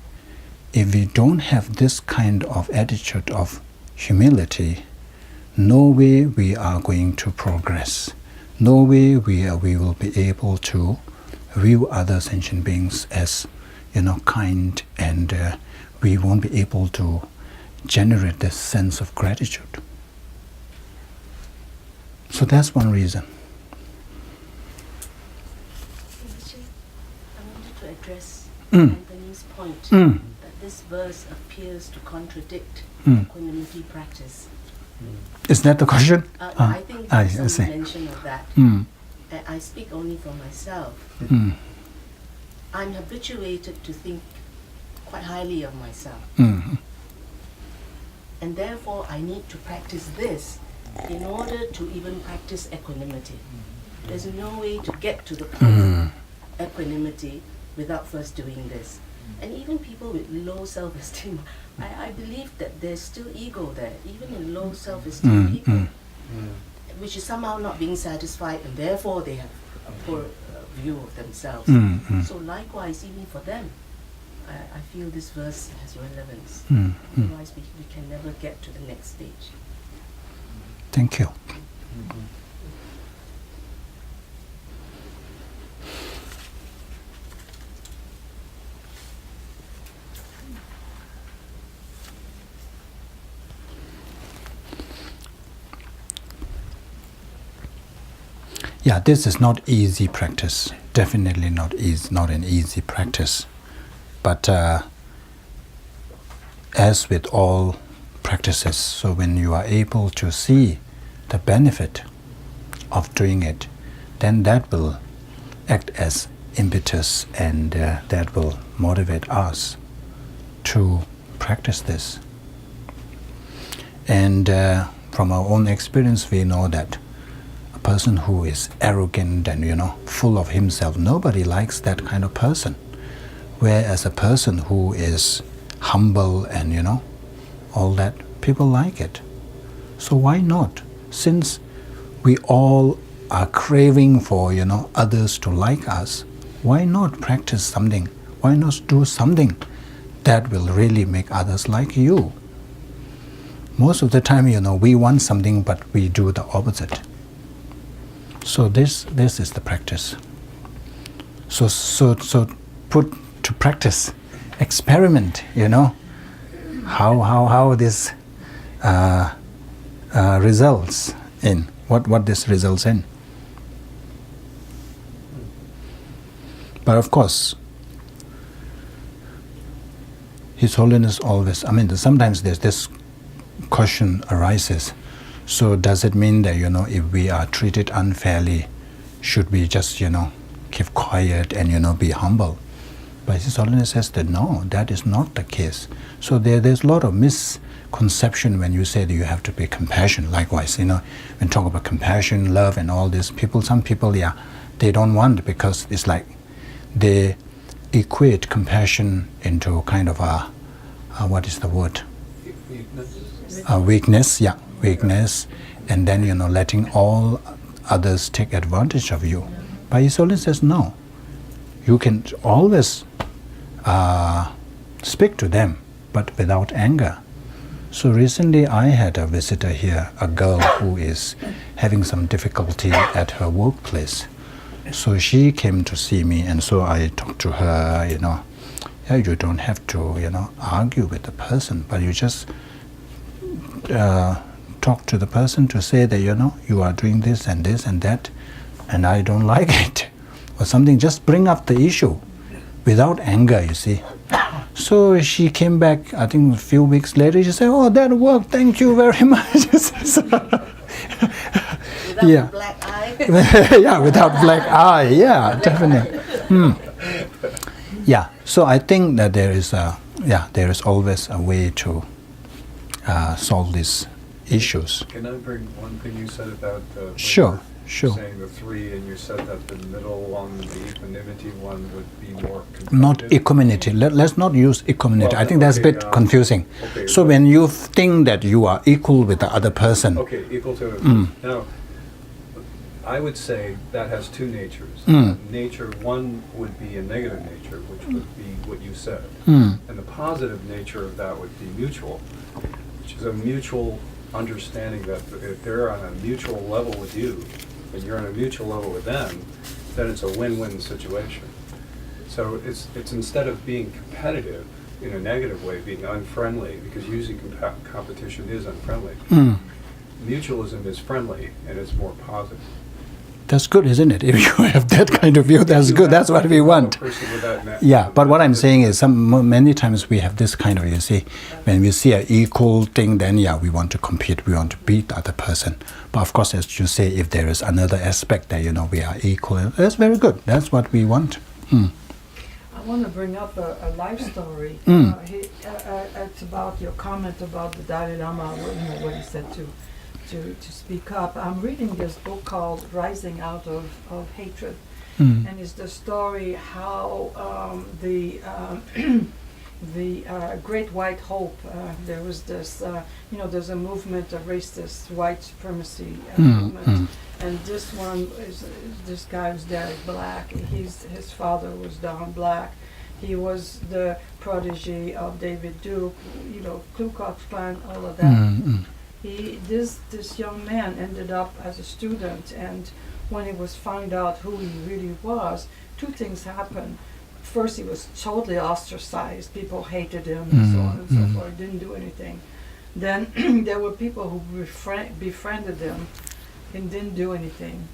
if we don't have this kind of attitude of humility, no way we are going to progress. No way we will be able to view other sentient beings as, kind, and we won't be able to generate this sense of gratitude. So that's one reason. I wanted to address Anthony's point that this verse appears to contradict equanimity practice. Is that the question? I think I there's some see. mention of that. I speak only for myself. I'm habituated to think quite highly of myself. And therefore I need to practice this in order to even practice equanimity. There's no way to get to the point of equanimity without first doing this. And even people with low self-esteem, I believe that there's still ego there, even in low self-esteem people, which is somehow not being satisfied, and therefore they have a poor view of themselves. So likewise, even for them, I feel this verse has relevance. Otherwise, we can never get to the next stage. Thank you. Yeah, this is not easy practice. Definitely not an easy practice. But as with all practices, so when you are able to see the benefit of doing it, then that will act as impetus, and that will motivate us to practice this. And from our own experience, we know that a person who is arrogant and full of himself, nobody likes that kind of person. Whereas a person who is humble and all that, people like it. So why not? Since we all are craving for others to like us, why not practice something? Why not do something that will really make others like you? Most of the time, we want something, but we do the opposite. So this is the practice. So put to practice, experiment. How this results in what this results in. But of course, His Holiness always. Sometimes there's this question arises. So does it mean that if we are treated unfairly, should we just keep quiet and be humble? But His Holiness says that no, that is not the case. So there's a lot of misconception when you say that you have to be compassionate. Likewise, when talk about compassion, love, and all this, some people, they don't want it because it's like they equate compassion into kind of a what is the word? Weakness. Weakness, and then letting all others take advantage of you. But His Holiness says no. You can always speak to them, but without anger. So recently I had a visitor here, a girl who is having some difficulty at her workplace. So she came to see me, and so I talked to her, you don't have to, argue with the person, but you just talk to the person to say that, you are doing this and that, and I don't like it, or something. Just bring up the issue without anger, you see. So she came back, I think a few weeks later, she said, oh, that worked, thank you very much. Without black eye? Yeah, without black eye, yeah, definitely. Yeah, so I think that there is always a way to solve these issues. Can I bring one thing you said about Sure. saying the three, and you said that the middle one, the equanimity one, would be more competitive? Not equanimity. Let's not use equanimity. Well, I think that's a okay, bit confusing. Okay, So when you think that you are equal with the other person, Okay, equal to. Now, I would say that has two natures. Nature one would be a negative nature, which would be what you said. And the positive nature of that would be mutual, which is a mutual understanding that if they're on a mutual level with you, and you're on a mutual level with them, then it's a win-win situation. So it's instead of being competitive in a negative way, being unfriendly, because usually competition is unfriendly. Mutualism is friendly and it's more positive. That's good, isn't it? If you have that kind of view, that's good. That's what we want. Yeah, but what I'm saying is many times we have this kind of, you see, when we see an equal thing, then yeah, we want to compete, we want to beat the other person. But of course, as you say, if there is another aspect that, we are equal, that's very good. That's what we want. I want to bring up a life story. It's about your comment about the Dalai Lama, what he said to speak up. I'm reading this book called Rising Out of Hatred, and it's the story how the Great White Hope, there was this, there's a movement, a racist white supremacy movement, and this guy was Derek Black. His father was Don Black. He was the protege of David Duke, Ku Klux Klan, all of that. This young man ended up as a student, and when he was found out who he really was, two things happened. First, he was totally ostracized. People hated him and so on and so forth. He didn't do anything. Then there were people who befriended him and didn't do anything.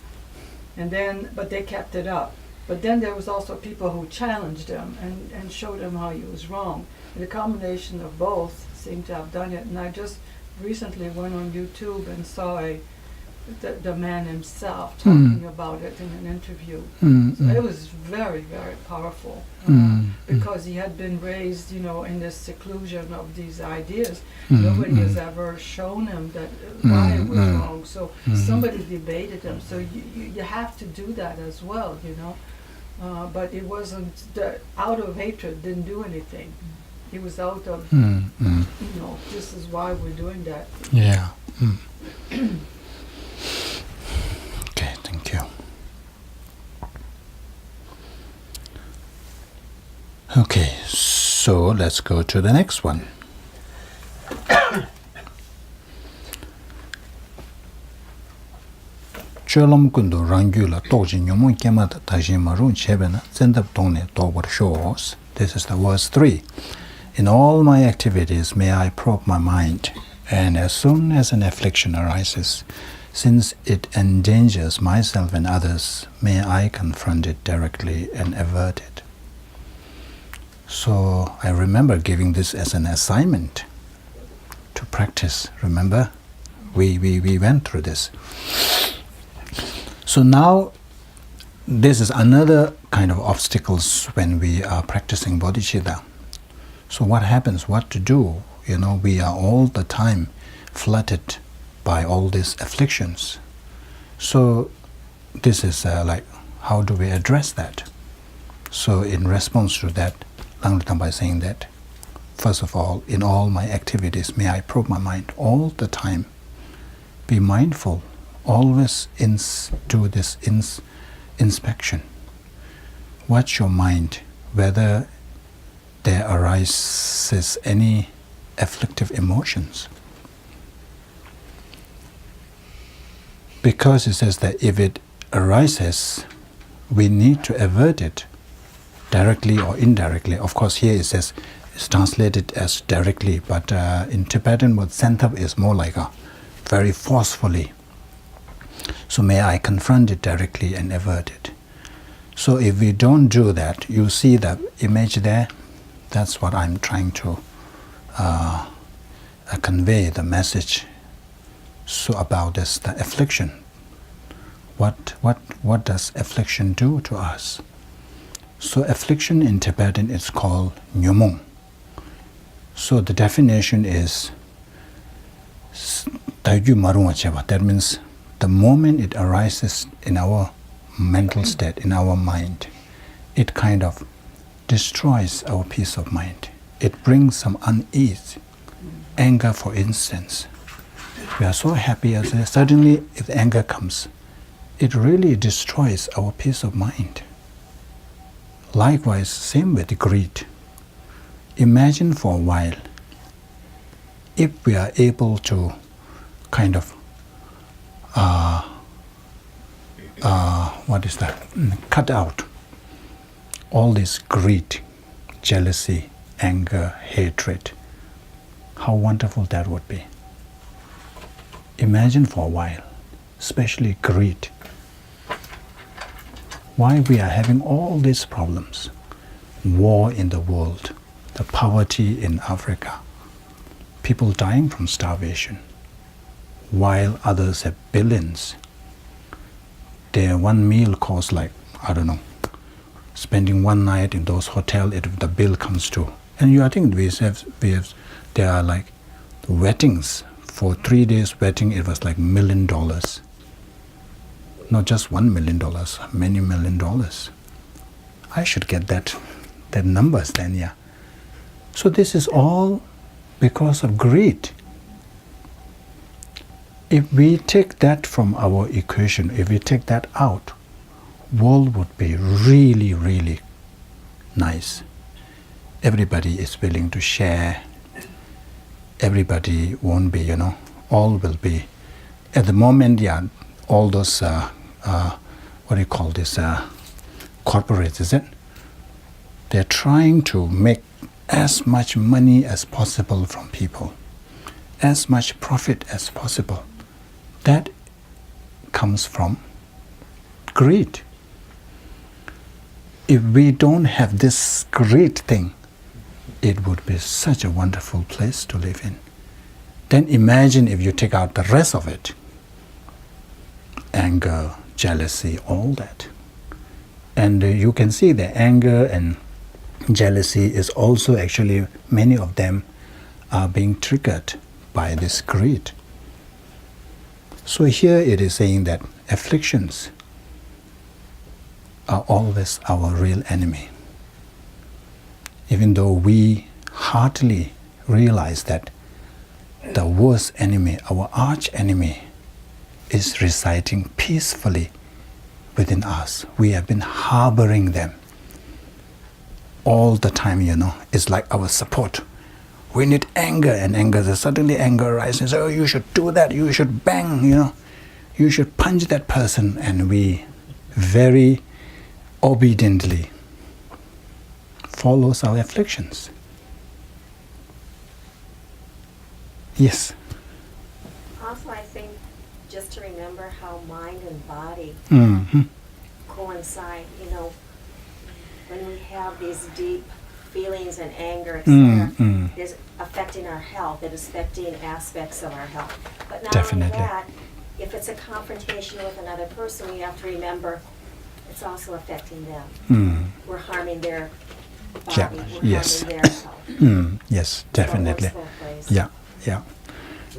But they kept it up. But then there was also people who challenged him and showed him how he was wrong. And the combination of both seemed to have done it. And I just recently went on YouTube and saw the man himself talking about it in an interview. So it was very, very powerful because he had been raised, in this seclusion of these ideas. Nobody has ever shown him that why it was wrong. So somebody debated him. So you have to do that as well, But it wasn't out of hatred. Didn't do anything. He was out of, this is why we're doing that. Yeah. Okay, thank you. Okay, so let's go to the next one. Cholam kundu rangula toji nyomun kemata tajimarun chebena zendab tongne towar shows. This is the verse 3. In all my activities may I probe my mind, and as soon as an affliction arises, since it endangers myself and others, may I confront it directly and avert it. So I remember giving this as an assignment to practice. Remember? We went through this. So now this is another kind of obstacles when we are practicing bodhicitta. So what happens, what to do? We are all the time flooded by all these afflictions. So this is how do we address that? So in response to that, Langla by saying that, first of all, in all my activities, may I probe my mind all the time. Be mindful, always do this inspection. Watch your mind, whether there arises any afflictive emotions. Because it says that if it arises, we need to avert it directly or indirectly. Of course, here it says it's translated as directly, but in Tibetan, what sentap is more like a very forcefully. So may I confront it directly and avert it. So if we don't do that, you see the image there. That's what I'm trying to convey the message. So about this, the affliction. What does affliction do to us? So affliction in Tibetan is called nyomong. So the definition is that means the moment it arises in our mental state, in our mind, it kind of destroys our peace of mind. It brings some unease. Anger, for instance. We are so happy as suddenly if anger comes, it really destroys our peace of mind. Likewise, same with greed. Imagine for a while, if we are able to kind of, cut out all this greed, jealousy, anger, hatred, how wonderful that would be. Imagine for a while, especially greed. Why we are having all these problems, war in the world, the poverty in Africa, people dying from starvation, while others have billions. Their one meal costs like, I don't know, spending one night in those hotels, the bill comes to. And I think there are like weddings, for 3 days wedding, it was like $1 million. Not just $1 million, many $1 million. I should get that numbers then, yeah. So this is all because of greed. If we take that from our equation, if we take that out, world would be really, really nice. Everybody is willing to share. Everybody won't be, all will be. At the moment, yeah, all those, what do you call this, corporates, is it? They're trying to make as much money as possible from people, as much profit as possible. That comes from greed. If we don't have this greed thing, it would be such a wonderful place to live in. Then imagine if you take out the rest of it. Anger, jealousy, all that. And you can see the anger and jealousy is also actually, many of them are being triggered by this greed. So here it is saying that afflictions are always our real enemy. Even though we heartily realize that the worst enemy, our arch enemy, is residing peacefully within us. We have been harboring them all the time, It's like our support. We need anger, and suddenly anger arises. Oh, you should do that, you should bang, you should punch that person, and we very obediently follows our afflictions. Yes. Also, I think just to remember how mind and body coincide. When we have these deep feelings and anger, etc., it's affecting our health. It is affecting aspects of our health. But not Definitely. only that, if it's a confrontation with another person, we have to remember it's also affecting them. We're harming their body. Yeah. We're Yes. harming their health. Yes, definitely. So it works both ways. Yeah.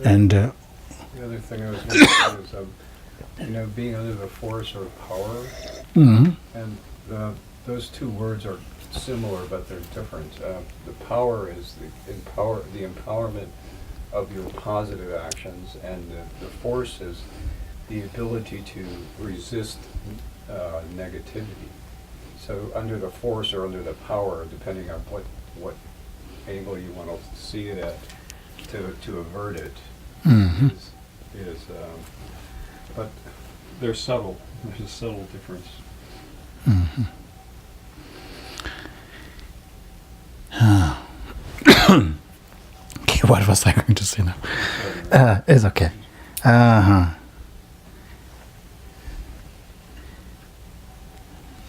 And The other thing I was going to say is, being under the force or power, and those two words are similar, but they're different. The power is the empowerment of your positive actions, and the force is the ability to resist negativity. So under the force or under the power, depending on what angle you want to see it at, to avert it, but they're subtle. There's a subtle difference. Okay, what was I going to say now? It's okay. No,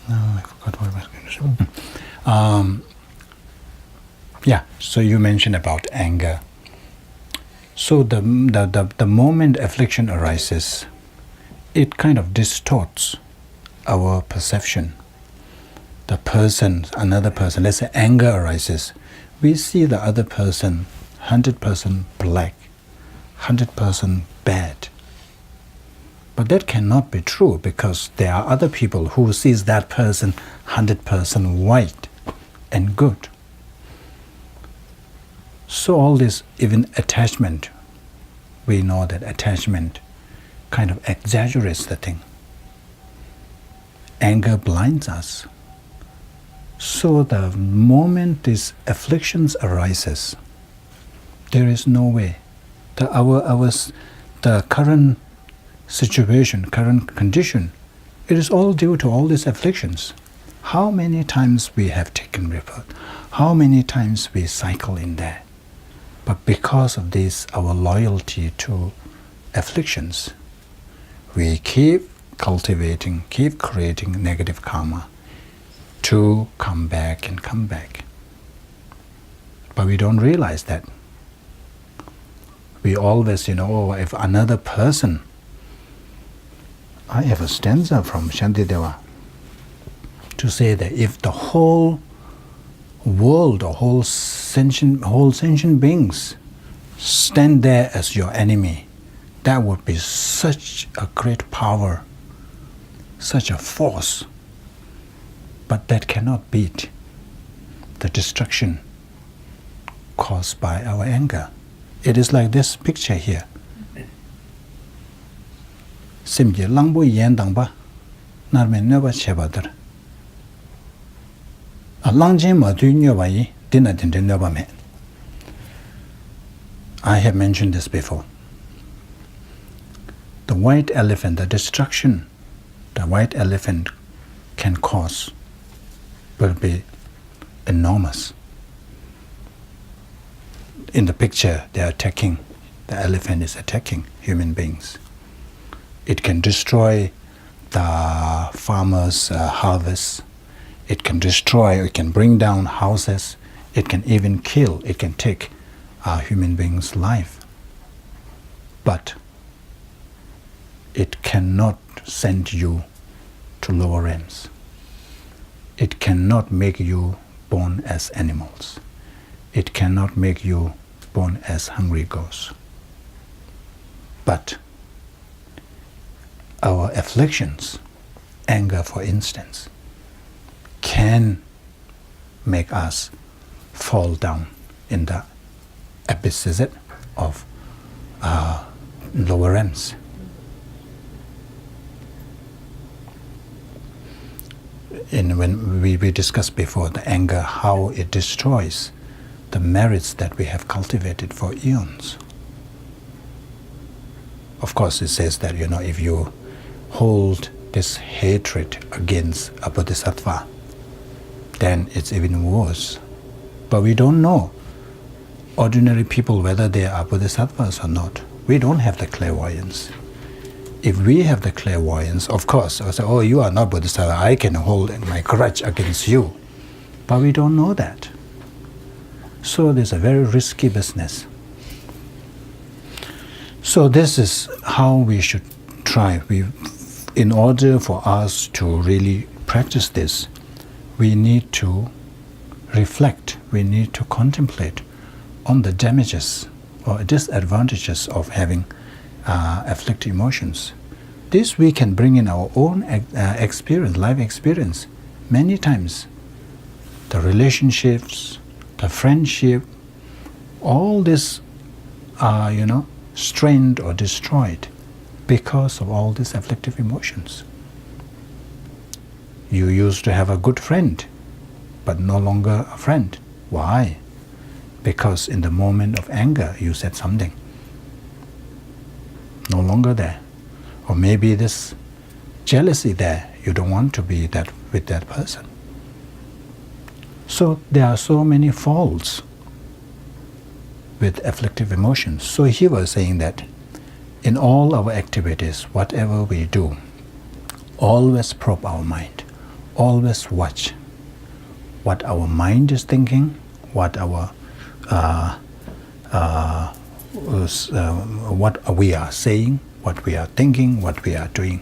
I forgot what I was going to say. Yeah, so you mentioned about anger. So the moment affliction arises, it kind of distorts our perception. The person, another person, let's say anger arises, we see the other person 100% black, 100% bad. But that cannot be true, because there are other people who sees that person 100% white and good. So all this, even attachment, we know that attachment kind of exaggerates the thing. anger blinds us. So the moment these afflictions arises, there is no way. The current situation, current condition, it is all due to all these afflictions. How many times we have taken rebirth, how many times we cycle in there. But because of this, our loyalty to afflictions, we keep cultivating, keep creating negative karma to come back and come back. But we don't realize that. We always, if another person, I have a stanza from Shantideva to say that if the whole world or whole sentient beings stand there as your enemy, that would be such a great power, such a force, but that cannot beat the destruction caused by our anger. It is like this picture here. Simje langbo yen dangba narmen nyoba chebadar. A langjin ma tu nyoba yi dina dinde nyoba me. I have mentioned this before. The white elephant, the destruction the white elephant can cause will be enormous. In the picture, they are attacking, the elephant is attacking human beings. It can destroy the farmers' harvest. It can destroy, it can bring down houses. It can even kill, it can take a human being's life. But it cannot send you to lower realms. It cannot make you born as animals. It cannot make you born as hungry ghosts. But our afflictions, anger for instance, can make us fall down in the abysses of lower realms. When we discussed before the anger, how it destroys the merits that we have cultivated for eons. Of course, it says that, if you hold this hatred against a bodhisattva, then it's even worse. But we don't know, ordinary people, whether they are bodhisattvas or not. We don't have the clairvoyance. If we have the clairvoyance, of course, I say, oh, you are not bodhisattva, I can hold my grudge against you. But we don't know that. So there's a very risky business. So this is how we should try. In order for us to really practice this, we need to reflect, we need to contemplate on the damages or disadvantages of having afflictive emotions. This we can bring in our own experience, life experience, many times. The relationships, the friendship, all this are, strained or destroyed because of all these afflictive emotions. You used to have a good friend, but no longer a friend. Why? Because in the moment of anger, you said something. No longer there. Or maybe this jealousy there, you don't want to be with that person. So there are so many faults with afflictive emotions. So he was saying that in all our activities, whatever we do, always probe our mind, always watch what our mind is thinking, what we are saying, what we are thinking, what we are doing.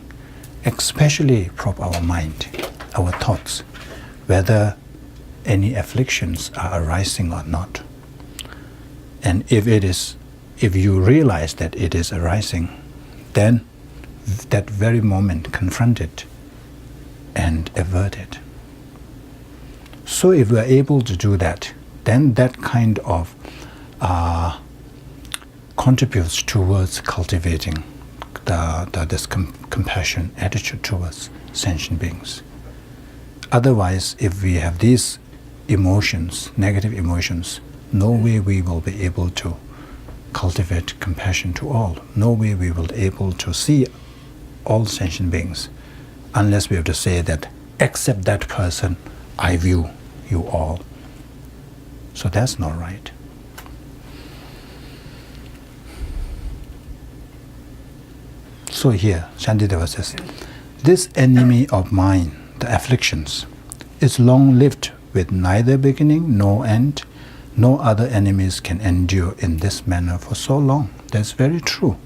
Especially probe our mind, our thoughts, whether any afflictions are arising or not. And if you realize that it is arising, then that very moment confront it and avert it. So if we are able to do that, then that kind of contributes towards cultivating this compassion attitude towards sentient beings. Otherwise, if we have these emotions, negative emotions, no way we will be able to cultivate compassion to all. No way we will be able to see all sentient beings, unless we have to say that, except that person, I view you all. So that's not right. So here, Shantideva says, this enemy of mine, the afflictions, is long-lived with neither beginning nor end. No other enemies can endure in this manner for so long. That's very true.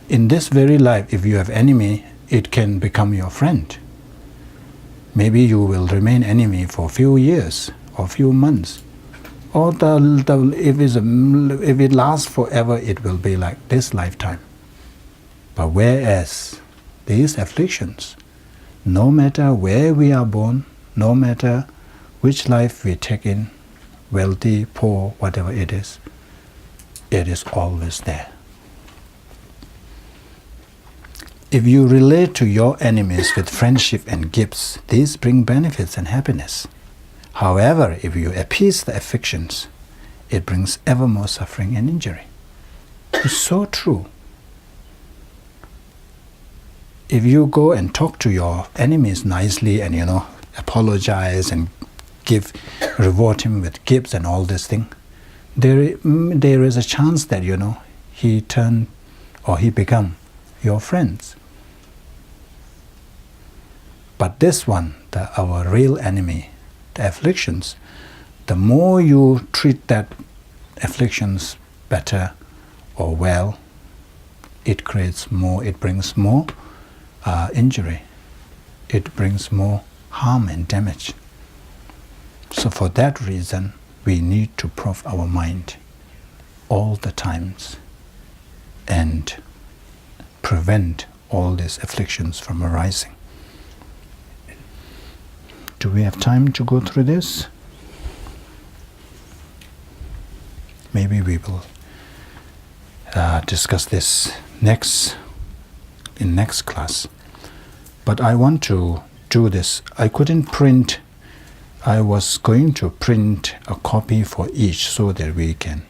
In this very life, if you have enemy, it can become your friend. Maybe you will remain enemy for a few years or few months. Or if it lasts forever, it will be like this lifetime. But whereas these afflictions, no matter where we are born, no matter which life we take in, wealthy, poor, whatever it is always there. If you relate to your enemies with friendship and gifts, these bring benefits and happiness. However, if you appease the afflictions, it brings ever more suffering and injury. It's so true. If you go and talk to your enemies nicely and, apologize and reward him with gifts and all this thing, there is a chance that, he turn or he become your friends. But this one, our real enemy, the afflictions, the more you treat that afflictions better or well, it brings more injury. It brings more harm and damage. So for that reason, we need to probe our mind all the times and prevent all these afflictions from arising. Do we have time to go through this? Maybe we will discuss this in next class. But I want to do this. I couldn't print. I was going to print a copy for each so that we can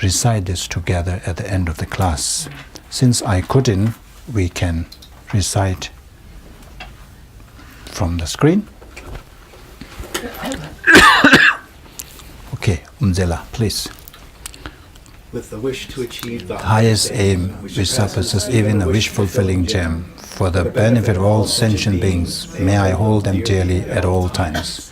recite this together at the end of the class. Since I couldn't, we can recite from the screen. Okay, Umzela, please. With the wish to achieve the Highest aim, which surpasses even a wish-fulfilling gem, for the benefit of all sentient beings, may I hold them dearly at all times.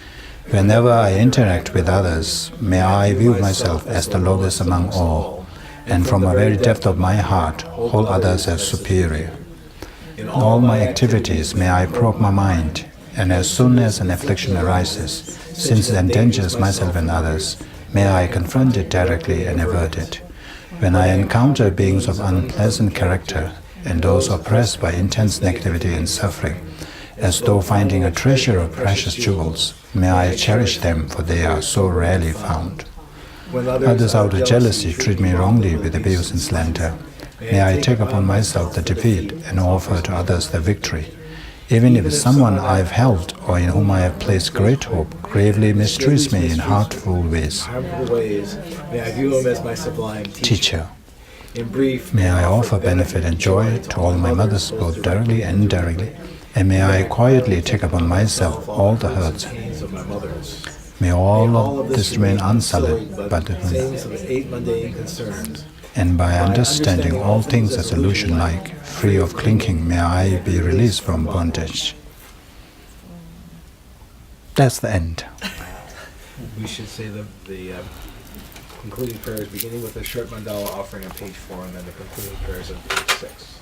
Whenever I interact with others, may I view myself as the lowest among all, and from the very depth of my heart, hold others as superior. In all my activities, may I probe my mind, and as soon as an affliction arises, since it endangers myself and others, may I confront it directly and avert it. When I encounter beings of unpleasant character and those oppressed by intense negativity and suffering, as though finding a treasure of precious jewels, may I cherish them, for they are so rarely found. When others out of jealousy treat me wrongly with abuse and slander, may I take upon myself the defeat and offer to others the victory. Even if someone I've held or in whom I have placed great hope gravely mistreats me in hurtful ways, may I view him as my sublime teacher. In brief, May I offer benefit and joy to all my mothers, both directly and indirectly, and may I quietly take upon myself all the hurts. pains of my mothers. May all of this remain unsullied, but things of 8 mundane concerns. and by understanding all things as illusion-like, free of clinging, may I be released from bondage. That's the end. We should say the concluding prayers, beginning with a short mandala offering on page 4, and then the concluding prayers on page 6.